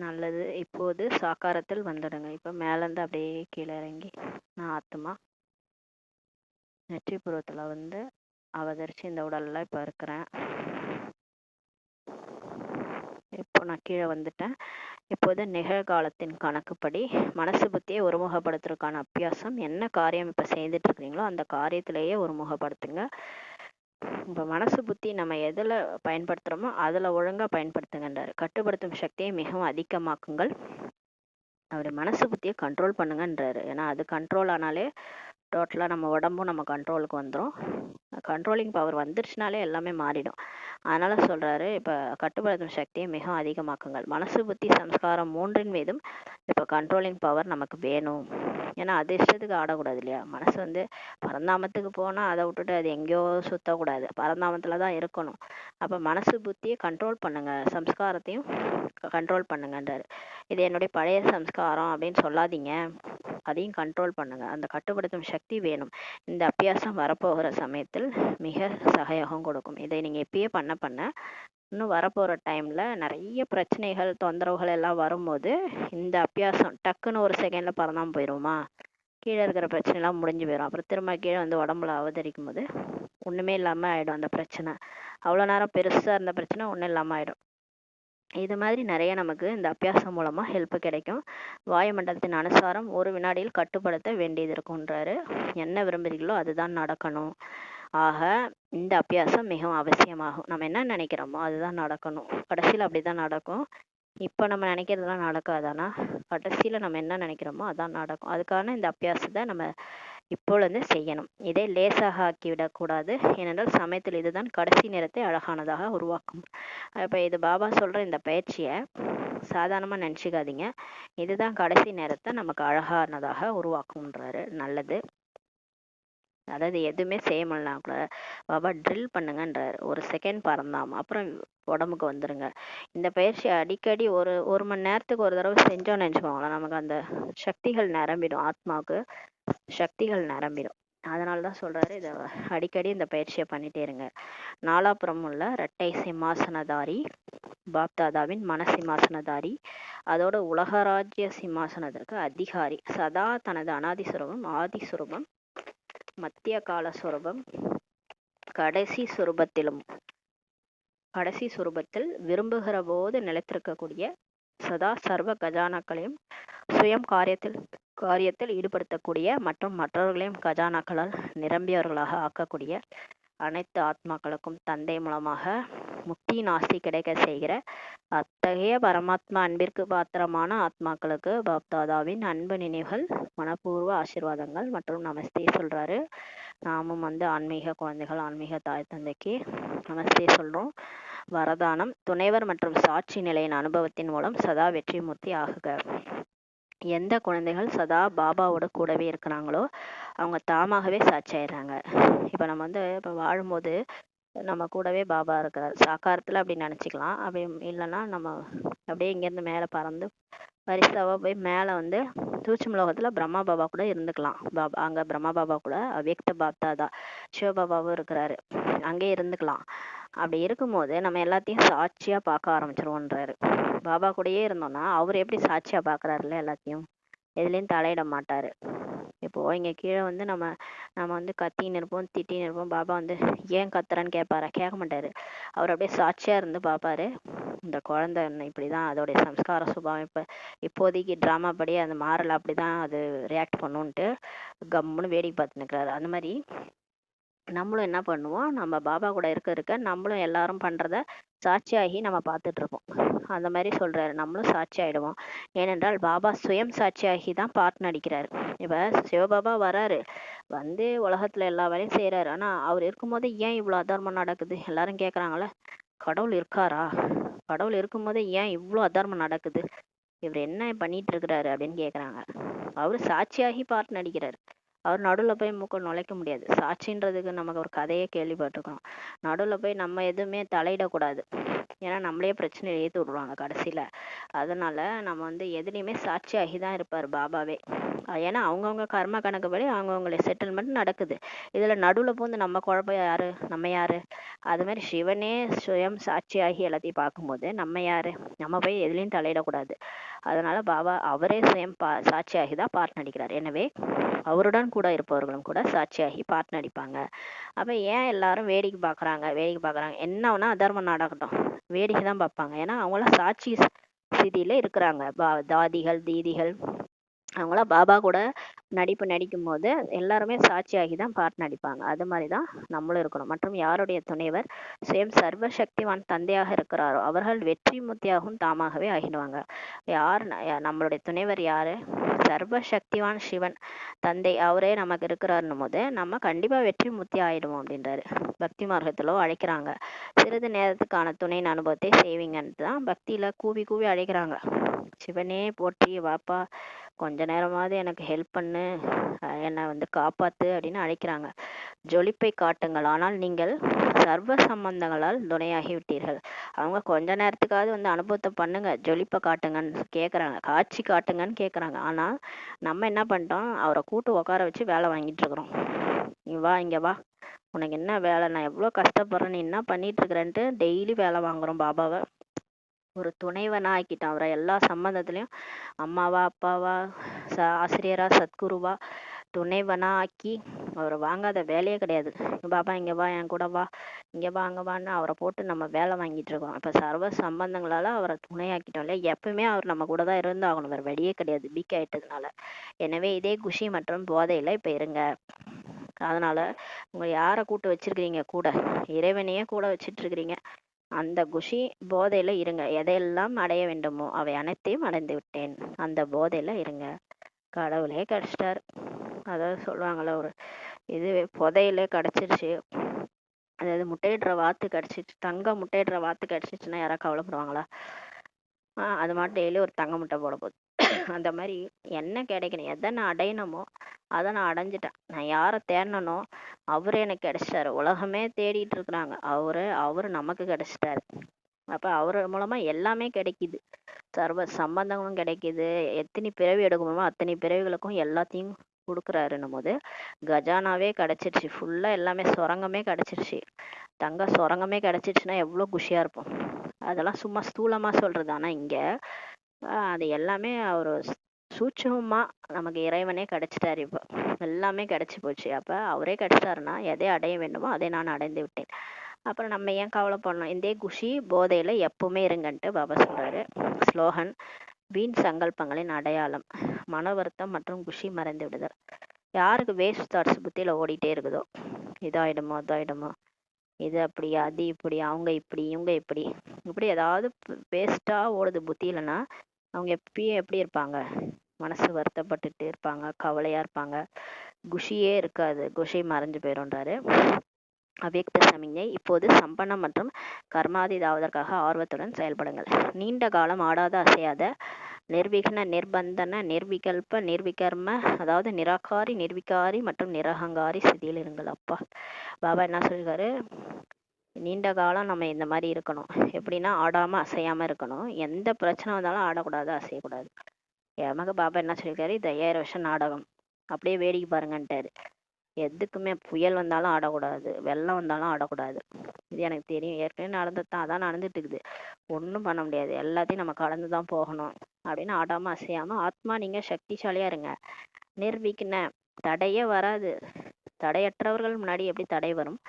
நல்லது. இப்போது சாக்காரத்தில் வந்துடுங்க. இப்போ மேலேருந்து அப்படியே கீழே இறங்கி நான் ஆத்மா நெற்றிபுரத்தில் அவதரிச்சு இந்த உடலில் இப்போ இருக்கிறேன். இப்போ நான் கீழே வந்துட்டேன். இப்போது நிகழ்காலத்தின் கணக்குப்படி மனசு புத்தியை ஒருமுகப்படுத்துறதுக்கான அபியாசம். என்ன காரியம் இப்போ செய்துட்டு இருக்கிறீங்களோ அந்த காரியத்திலேயே ஒருமுகப்படுத்துங்க. இப்போ மனசு புத்தி நம்ம எதில் பயன்படுத்துகிறோமோ அதில் ஒழுங்காக பயன்படுத்துங்கன்றார். கட்டுப்படுத்தும் சக்தியை மிகவும் அதிகமாக்குங்கள். அவருடைய மனசு புத்தியை கண்ட்ரோல் பண்ணுங்கன்றாரு. ஏன்னா அது கண்ட்ரோல் ஆனாலே டோட்டலாக நம்ம உடம்பும் நம்ம கண்ட்ரோலுக்கு வந்துடும். கண்ட்ரோலிங் பவர் வந்துருச்சுனாலே எல்லாமே மாறிடும். அதனால சொல்றாரு, இப்போ கட்டுப்படுத்தும் சக்தியை மிக அதிகமாக்குங்கள். மனசு புத்தி சம்ஸ்காரம் மூன்றின் மீதும் இப்போ கண்ட்ரோலிங் பவர் நமக்கு வேணும். ஏன்னா அது இஷ்டத்துக்கு ஆடக்கூடாது இல்லையா. மனசு வந்து பரந்தாமத்துக்கு போனால் அதை விட்டுட்டு அது எங்கேயோ சுற்றக்கூடாது, பரந்தாமத்தில் தான் இருக்கணும். அப்போ மனசு புத்தியை கண்ட்ரோல் பண்ணுங்க, சம்ஸ்காரத்தையும் கண்ட்ரோல் பண்ணுங்கன்றாரு. இது என்னுடைய பழைய சம்ஸ்காரம் அப்படின்னு சொல்லாதீங்க, அதையும் கண்ட்ரோல் பண்ணுங்க. அந்த கட்டுப்படுத்தும் சக்தி வேணும். இந்த அபியாசம் வரப்போகிற சமயத்தில் மிக சகயோகம் கொடுக்கும். இதை நீங்க இப்பயே பண்ண பண்ண இன்னும் வரப்போகிற டைம்ல நிறைய பிரச்சனைகள் தொந்தரவுகள் எல்லாம் வரும்போது இந்த அபியாசம் டக்குன்னு ஒரு செகண்ட்ல பறந்தாம போயிடுமா, கீழே இருக்கிற பிரச்சனை எல்லாம் முடிஞ்சு போயிடும். அப்புறம் திரும்ப கீழே வந்து உடம்புல அவதரிக்கும் போது ஒண்ணுமே இல்லாம ஆயிடும் அந்த பிரச்சனை. அவ்வளோ நேரம் பெருசா இருந்த பிரச்சனை ஒன்றும் இல்லாம ஆயிடும். இது மாதிரி நிறைய நமக்கு இந்த அபியாசம் மூலமா ஹெல்ப் கிடைக்கும். வாயுமண்டலத்தின் அனுசாரம் ஒரு வினாடியில் கட்டுப்படுத்த வேண்டியது இருக்குன்றாரு. என்ன விரும்புறீங்களோ அதுதான் நடக்கணும். ஆக இந்த அபியாசம் மிகவும் அவசியமாகும். நம்ம என்ன நினைக்கிறோமோ அதுதான் நடக்கணும். கடைசியில் அப்படிதான் நடக்கும். இப்போ நம்ம நினைக்கிறதுலாம் நடக்காது. ஆனால் கடைசியில் நம்ம என்ன நினைக்கிறோமோ அதான் நடக்கும். அதுக்கான இந்த அபியாசத்தை நம்ம இப்பொழுது செய்யணும். இதை லேசாக ஆக்கிவிடக்கூடாது. ஏனென்றால் சமயத்தில் இதுதான் கடைசி நேரத்தை அழகானதாக உருவாக்கும். இப்போ இது பாபா சொல்கிற இந்த பயிற்சியை சாதாரணமாக நினச்சிக்காதீங்க. இதுதான் கடைசி நேரத்தை நமக்கு அழகானதாக உருவாக்கும்ன்றாரு. நல்லது. அதாவது எதுவுமே செய்ய முடியலனா கூட பாபா ட்ரில் பண்ணுங்கன்றாரு. ஒரு செகண்ட் பறந்தாம அப்புறம் உடம்புக்கு வந்துருங்க. இந்த பயிற்சி அடிக்கடி ஒரு மணி நேரத்துக்கு ஒரு தடவை செஞ்சோம்னு நினச்சிக்கோங்களேன், நமக்கு அந்த சக்திகள் நிரம்பிடும், ஆத்மாவுக்கு சக்திகள் நிரம்பிடும். அதனால தான் சொல்றாரு, இதை அடிக்கடி இந்த பயிற்சியை பண்ணிட்டே இருங்க. நாலாபுரம் உள்ள இரட்டை சிம்மாசனதாரி பாப்தாதாவின் மன சிம்மாசனதாரி, அதோட உலகராஜ்ய சிம்மாசனத்திற்கு அதிகாரி, சதா தனது அனாதி சுரூபம், ஆதி சுரூபம், மத்திய கால சுரூபம், கடைசி சுரூபத்தில் விரும்புகிற போது நிலைத்திருக்கக்கூடிய சதா சர்வ கஜானாக்களையும் சுயம் காரியத்தில் ஈடுபடுத்தக்கூடிய மற்றும் மற்றவர்களையும் கஜானாக்களால் நிரம்பியவர்களாக ஆக்கக்கூடிய அனைத்து ஆத்மாக்களுக்கும் தந்தை மூலமாக முக்தி நாஸ்தி கிடைக்க செய்கிற அத்தகைய பரமாத்மா அன்பிற்கு பாத்திரமான ஆத்மாக்களுக்கு பாப்தாதாவின் அன்பு நினைவுகள், மனப்பூர்வ ஆசீர்வாதங்கள் மற்றும் நமஸ்தே சொல்றாரு. நாமும் ஆன்மீக குழந்தைகள், ஆன்மீக தாய் தந்தைக்கு நமஸ்தே சொல்றோம். வரதானம்: துணைவர் மற்றும் சாட்சி நிலையின் அனுபவத்தின் மூலம் சதா வெற்றி மூர்த்தி ஆகுக. எந்த குழந்தைகள் சதா பாபாவோட கூடவே இருக்கிறாங்களோ அவங்க தாமாகவே சாட்சி ஆயிடுறாங்க. இப்போ நம்ம இப்போ வாழும்போது நம்ம கூடவே பாபா இருக்கிறார். சாக்காரத்தில் அப்படி நினச்சிக்கலாம். அப்படி இல்லைன்னா நம்ம அப்படியே இங்கேருந்து மேலே பறந்து பரிசாவாக போய் மேலே தூட்சும் லோகத்தில் பிரம்மா பாபா கூட இருந்துக்கலாம். அங்கே பிரம்மா பாபா கூட அவ்யக்த பாப்தாதா சிவபாபாவும் இருக்கிறாரு, அங்கே இருந்துக்கலாம். அப்படி இருக்கும்போது நம்ம எல்லாத்தையும் சாட்சியாக பார்க்க ஆரம்பிச்சிருவோன்றாரு. பாபா கூடயே இருந்தோம்னா அவர் எப்படி சாட்சியாக பார்க்குறாருல்ல, எல்லாத்தையும் எதுலேயும் தலையிட மாட்டார். இப்போ இங்கே கீழே நம்ம கத்தின்னு இருப்போம், திட்டின்னு இருப்போம். பாபா ஏன் கத்துறான்னு கேட்பாரா? கேட்க மாட்டாரு. அவர் அப்படியே சாட்சியா இருந்து பார்ப்பாரு. இந்த குழந்தை இப்படிதான், அதோடைய சம்ஸ்கார சுபாவம் இப்போதைக்கு ட்ராமா படி அந்த மாறல, அப்படிதான் அது ரியாக்ட் பண்ணுன்ட்டு கம்முன்னு வேடிக்கை பார்த்து நிற்கிறாரு. அந்த மாதிரி நம்மளும் என்ன பண்ணுவோம், நம்ம பாபா கூட இருக்க நம்மளும் எல்லாரும் பண்றத சாட்சியாகி நம்ம பார்த்துட்டு இருப்போம். அந்த மாதிரி சொல்றாரு, நம்மளும் சாட்சி ஆயிடுவோம். ஏனென்றால் பாபா சுயம் சாட்சியாகி தான் பாட்டு நடிக்கிறாரு. இப்ப சிவபாபா வராரு, உலகத்துல எல்லா வேலையும் செய்யறாரு. ஆனா அவர் இருக்கும்போது ஏன் இவ்வளவு அதர்மம் நடக்குது? எல்லாரும் கேக்குறாங்கல்ல, கடவுள் இருக்காரா? கடவுள் இருக்கும்போது ஏன் இவ்வளவு அதர்மம் நடக்குது? இவர் என்ன பண்ணிட்டு இருக்கிறாரு அப்படின்னு கேக்குறாங்க. அவரு சாட்சியாகி பாட்டு நடிக்கிறாரு. அவர் நடுவில் போய் மூக்க நுழைக்க முடியாது. சாட்சின்றதுக்கு நமக்கு ஒரு கதையே கேள்விப்பட்டிருக்கோம். நடுவில் போய் நம்ம எதுவுமே தலையிடக்கூடாது. ஏன்னா நம்மளே பிரச்சனை ஏற்றி விடுவாங்க கடைசியில். அதனால நம்ம எதுலேயுமே சாட்சியாகி தான் இருப்பார் பாபாவே. ஏன்னா அவங்கவுங்க கர்ம கணக்குப்படி அவங்கவுங்களுடைய செட்டில்மெண்ட் நடக்குது. இதில் நடுவில் போந்து நம்ம குழப்பம் யாரு? நம்ம யாரு? அது மாதிரி சிவனே சுயம் சாட்சியாகி எல்லாத்தையும் பார்க்கும்போது நம்ம யாரு? நம்ம போய் எதுலேயும் தலையிடக்கூடாது. அதனால பாபா அவரே சுயம் சாட்சியாகி தான் பாட்டு நடிக்கிறார். எனவே அவருடன் கூட இருப்பவர்களும் கூட சாட்சியாகி பாட்டு நடிப்பாங்க. அப்ப ஏன் எல்லாரும் வேடிக்கை பார்க்கறாங்க? என்னன்னா அதர்மம் நடக்கட்டும், வேடிக்கை தான் பார்ப்பாங்க. ஏன்னா அவங்களாம் சாட்சி ஸ்திதியில இருக்கிறாங்க. தாதிகள், தீதிகள் அவங்களாம் பாபா கூட நடிப்பு நடிக்கும் போது எல்லாருமே சாட்சியாகி தான் பாட்டு நடிப்பாங்க. அது மாதிரி தான் நம்மளும் இருக்கணும். மற்றும் யாருடைய துணைவர் சுயம் சர்வசக்திவான் தந்தையாக இருக்கிறாரோ அவர்கள் வெற்றி முத்தியாகவும் தாமாகவே ஆகிடுவாங்க. யார் நம்மளுடைய துணைவர் யாரு? சர்வசக்திவான் சிவன் தந்தை, அவரே நமக்கு இருக்கிறாருன்னும் போது நம்ம கண்டிப்பா வெற்றி முத்தி ஆயிடுவோம் அப்படின்றாரு. பக்தி மார்க்கத்திலோ அழைக்கிறாங்க, சிறிது நேரத்துக்கான துணையின் அனுபவத்தை செய்வீங்கன்னு தான் பக்தியில கூவி கூவி அழைக்கிறாங்க. சிவனே போற்றி, வாப்பா கொஞ்ச நேரமாவது எனக்கு ஹெல்ப் பண்ணு, என்னை காப்பாத்து அப்படின்னு அழைக்கிறாங்க. ஜொலிப்பை காட்டுங்கள், ஆனால் நீங்கள் சர்வ சம்பந்தங்களால் துணையாகி விட்டீர்கள். அவங்க கொஞ்ச நேரத்துக்காவது அனுபவத்தை பண்ணுங்க, ஜொலிப்பை காட்டுங்கன்னு கேட்குறாங்க, காட்சி காட்டுங்கன்னு கேட்குறாங்க. ஆனால் நம்ம என்ன பண்ணிட்டோம், அவரை கூட்டு உட்கார வச்சு வேலை வாங்கிட்டு இருக்கிறோம். நீ வா, இங்கே வா, உனக்கு என்ன வேலை, நான் எவ்வளோ கஷ்டப்படுறேன், நீ என்ன பண்ணிட்டு இருக்கிறேன்ட்டு டெய்லி வேலை வாங்குறோம் பாபாவை. ஒரு துணைவனா ஆக்கிட்டான் அவரை. எல்லா சம்பந்தத்திலையும் அம்மாவா, அப்பாவா, ஆசிரியரா, சத்குருவா, துணைவனா ஆக்கி அவரை வாங்காத வேலையே கிடையாது. பாபா இங்க வா, என் கூட வா, இங்க வா, அங்க வான்னு அவரை போட்டு நம்ம வேலை வாங்கிட்டு இருக்கோம். இப்ப சர்வ சம்பந்தங்களால அவரை துணையாக்கிட்டோம் இல்லையா? எப்பவுமே அவர் நம்ம கூட தான் இருந்தாகணும், வேற வழியே கிடையாது, பிக் ஆயிட்டதுனால. எனவே இதே குஷி மற்றும் போதையில இப்ப இருங்க. அதனால உங்க யாரை கூட்டு வச்சிருக்கிறீங்க கூட? இறைவனையே கூட வச்சிட்டு இருக்கிறீங்க. அந்த குஷி போதையில இருங்க. எதையெல்லாம் அடைய வேண்டுமோ அவை அனைத்தையும் அடைந்து விட்டேன், அந்த போதையில இருங்க. கடவுளே கிடைச்சிட்டாரு. அதாவது சொல்லுவாங்கல்ல, ஒரு இது புதையில கிடைச்சிருச்சு, அதாவது முட்டையிடுற வாத்து கிடைச்சிச்சு, தங்க முட்டையிடுற வாத்து கிடைச்சிச்சுன்னா யாராவது கவலைப்படுவாங்களா? அது மட்டும் டெய்லி ஒரு தங்க முட்டை போட போகுது. அந்த மாதிரி என்ன கிடைக்கணும், எதை நான் அடையணுமோ அதை நான் அடைஞ்சிட்டேன். நான் யாரை தேடனோ அவரு எனக்கு கிடைச்சிட்டாரு. உலகமே தேடிட்டு இருக்கிறாங்க, அவரு நமக்கு கிடைச்சிட்டாரு. அப்ப அவர் மூலமா எல்லாமே கிடைக்குது, சர்வ சம்பந்தங்களும் கிடைக்குது. எத்தனை பிறவி எடுக்கணுமோ அத்தனை பிறவிகளுக்கும் எல்லாத்தையும் கொடுக்குறாருன்னும் போது கஜானாவே கிடைச்சிருச்சு, ஃபுல்லா எல்லாமே சுரங்கமே கிடைச்சிருச்சு. தங்க சுரங்கமே கிடைச்சிருச்சுன்னா எவ்வளவு குஷியா இருப்போம். அதெல்லாம் சும்மா ஸ்தூலமா சொல்றது. ஆனா இங்க அது எல்லாமே ஒரு சூட்சமா நமக்கு இறைவனே கிடைச்சிட்டாரு. இப்போ எல்லாமே கிடைச்சி போச்சு. அப்ப அவரே கிடைச்சிட்டாருன்னா எதை அடைய வேண்டுமோ அதை நான் அடைந்து விட்டேன். அப்புறம் நம்ம ஏன் கவலைப்படணும்? இந்த குஷி போதையில எப்பவுமே இருங்கன்ட்டு பாபா சொல்றாரு. ஸ்லோகன்: வீண் சங்கல்பங்களின் அடையாளம் மன வருத்தம் மற்றும் குஷி மறைந்து விடுதல். யாருக்கு வேஸ்ட் தாட்ஸ் புத்தியில ஓடிட்டே இருக்குதோ, இதாயிடுமோ அதாயிடுமோ, இது அப்படி அது இப்படி, அவங்க இப்படி இவங்க இப்படி, இப்படி ஏதாவது வேஸ்டா ஓடுது புத்தியிலன்னா அவங்க எப்பயும் எப்படி இருப்பாங்க? மனசு வருத்தப்பட்டுட்டு இருப்பாங்க, கவலையா இருப்பாங்க, குஷியே இருக்காது, குஷி மறைஞ்சு போயிடும்ன்றாரு. அவ்யக்த சமிஞை: இப்போது சம்பன்னம் மற்றும் கர்மாதீதாவதற்காக ஆர்வத்துடன் செயல்படுங்கள். நீண்ட காலம் ஆடாத அசையாத நிர்விக்ன நிர்பந்தன நிர்விகல்ப நிர்விகர்ம, அதாவது நிராகாரி நிர்விகாரி மற்றும் நிரகங்காரி ஸ்திதியில் இருங்கள். அப்பா பாபா என்ன சொல்லிருக்காரு? நீண்ட காலம் நம்ம இந்த மாதிரி இருக்கணும். எப்படின்னா ஆடாம அசையாம இருக்கணும். எந்த பிரச்சனை வந்தாலும் ஆடக்கூடாது, அசையக்கூடாது. எமக்கு பாபா என்ன சொல்லியிருக்காரு? இது 5000 வருஷம் நாடகம், அப்படியே வேடிக்கை பாருங்கன்ட்டாரு. எதுக்குமே புயல் வந்தாலும் ஆடக்கூடாது, வெள்ளம் வந்தாலும் ஆடக்கூடாது. இது எனக்கு தெரியும், ஏற்கனவே நடந்துதான், அதான் நடந்துட்டு இருக்குது, ஒன்றும் பண்ண முடியாது, எல்லாத்தையும் நம்ம கடந்துதான் போகணும் அப்படின்னு ஆடாம அசையாம ஆத்மா நீங்க சக்திசாலியா இருங்க. நிர்விக்ன, தடையே வராது. தடையற்றவர்கள் முன்னாடி எப்படி தடை வரும்?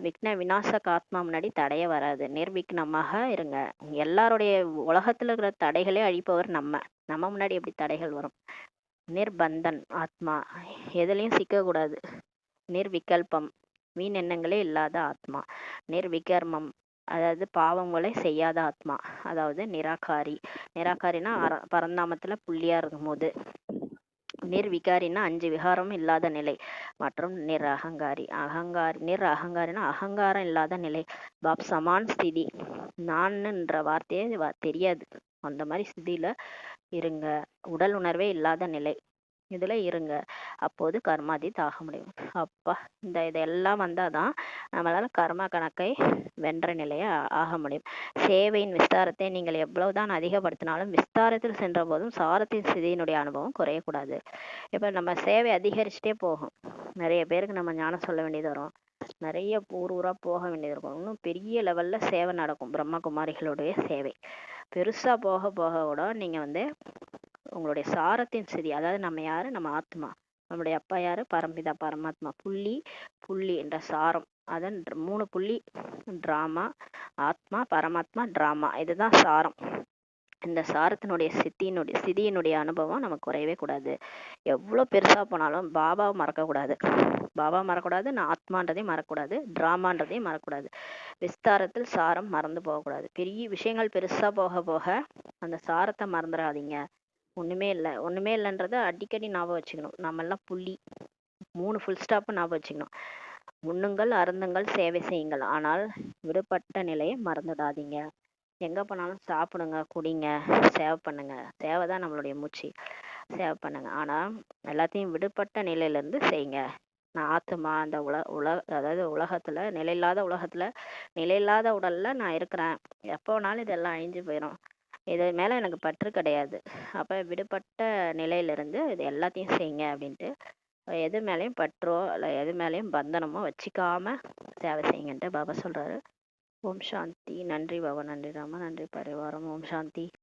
விக்ன விநாசக ஆத்மா முன்னாடி தடையே வராது. நிர்விக்னமாக இருங்க. எல்லாருடைய உலகத்துல இருக்கிற தடைகளே அழிப்பவர் நம்ம முன்னாடி எப்படி தடைகள் வரும்? நிர்பந்தன் ஆத்மா, எதுலையும் சிக்கக்கூடாது. நிர்விகல்பம், வீண் எண்ணங்களே இல்லாத ஆத்மா. நிர்விகர்மம், அதாவது பாவங்களை செய்யாத ஆத்மா. அதாவது நிராகாரி, நிராகாரினா பரந்தாமத்துல புள்ளியா இருக்கும் போது. நிர்விகாரின்னா 5 விகாரமும் இல்லாத நிலை. மற்றும் நிரகங்காரி, நிரகங்காரினா அகங்காரம் இல்லாத நிலை. பாப் சமான் ஸ்திதி, நான்ன்ற வார்த்தையே தெரியாது, அந்த மாதிரி ஸ்திதியில இருங்க. உடல் உணர்வே இல்லாத நிலை, இதுல இருங்க. அப்போது கர்மாதீத் ஆக முடியும். அப்பா இதெல்லாம் வந்தாதான் நம்மளால கர்மா கணக்கை வென்ற நிலையை ஆக முடியும். சேவையின் விஸ்தாரத்தை நீங்கள் எவ்வளவுதான் அதிகப்படுத்தினாலும் விஸ்தாரத்தில் சென்ற போதும் சாரத்தின் ஸ்திதியினுடைய அனுபவம் குறையக்கூடாது. இப்ப நம்ம சேவை அதிகரிச்சுட்டே போகும். நிறைய பேருக்கு நம்ம ஞானம் சொல்ல வேண்டியது வரும், நிறைய ஊரா போக வேண்டியது இருக்கும். இன்னும் பெரிய லெவல்ல சேவை நடக்கும். பிரம்மகுமாரிகளுடைய சேவை பெருசா போக போக கூட நீங்க உங்களுடைய சாரத்தின் ஸ்திதி, அதாவது நம்ம யாரு? நம்ம ஆத்மா. நம்மளுடைய அப்பா யாரு? பரம்பிதா பரமாத்மா. புள்ளி என்ற சாரம், அதன் 3 புள்ளி டிராமா, ஆத்மா, பரமாத்மா, டிராமா, இதுதான் சாரம். இந்த சாரத்தினுடைய சிதியினுடைய அனுபவம் நமக்கு குறையவே கூடாது. எவ்வளோ பெருசா போனாலும் பாபாவை மறக்கக்கூடாது. பாபா மறக்கக்கூடாது, நான் ஆத்மான்றதையும் மறக்கக்கூடாது, டிராமான்றதையும் மறக்கக்கூடாது. விஸ்தாரத்தில் சாரம் மறந்து போகக்கூடாது. பெரிய விஷயங்கள் பெருசா போக போக அந்த சாரத்தை மறந்துடாதீங்க. ஒண்ணுமே இல்லைன்றத அடிக்கடி ஞாபகம் வச்சுக்கணும். நம்ம எல்லாம் புள்ளி 3 ஃபுல் ஸ்டாப் ஞாபகம் வச்சுக்கணும். உண்ணுங்கள், அருந்துங்கள், சேவை செய்யுங்கள், ஆனால் விடுபட்ட நிலையை மறந்துடாதீங்க. எங்க போனாலும் சாப்பிடுங்க, குடிங்க, சேவை பண்ணுங்க. சேவை தான் நம்மளுடைய மூச்சு. சேவை பண்ணுங்க, ஆனா எல்லாத்தையும் விடுபட்ட நிலையில இருந்து செய்யுங்க. நான் ஆத்துமா அந்த அதாவது உலகத்துல நிலையில்லாத உடல்ல நான் இருக்கிறேன். எப்போ வேணாலும் இதெல்லாம் அழிஞ்சு போயிடும். இது மேல எனக்கு பற்று கிடையாது. அப்ப விடுபட்ட நிலையில இருந்து இது எல்லாத்தையும் செய்யுங்க அப்படின்ட்டு எது மேலேயும் பற்றோ இல்லை எது மேலேயும் பந்தனமோ வச்சுக்காம சேவை செய்யுங்கன்ட்டு பாபா சொல்றாரு. ஓம் சாந்தி. நன்றி பாபா, நன்றி ராமா, நன்றி பரிவாரம். ஓம் சாந்தி.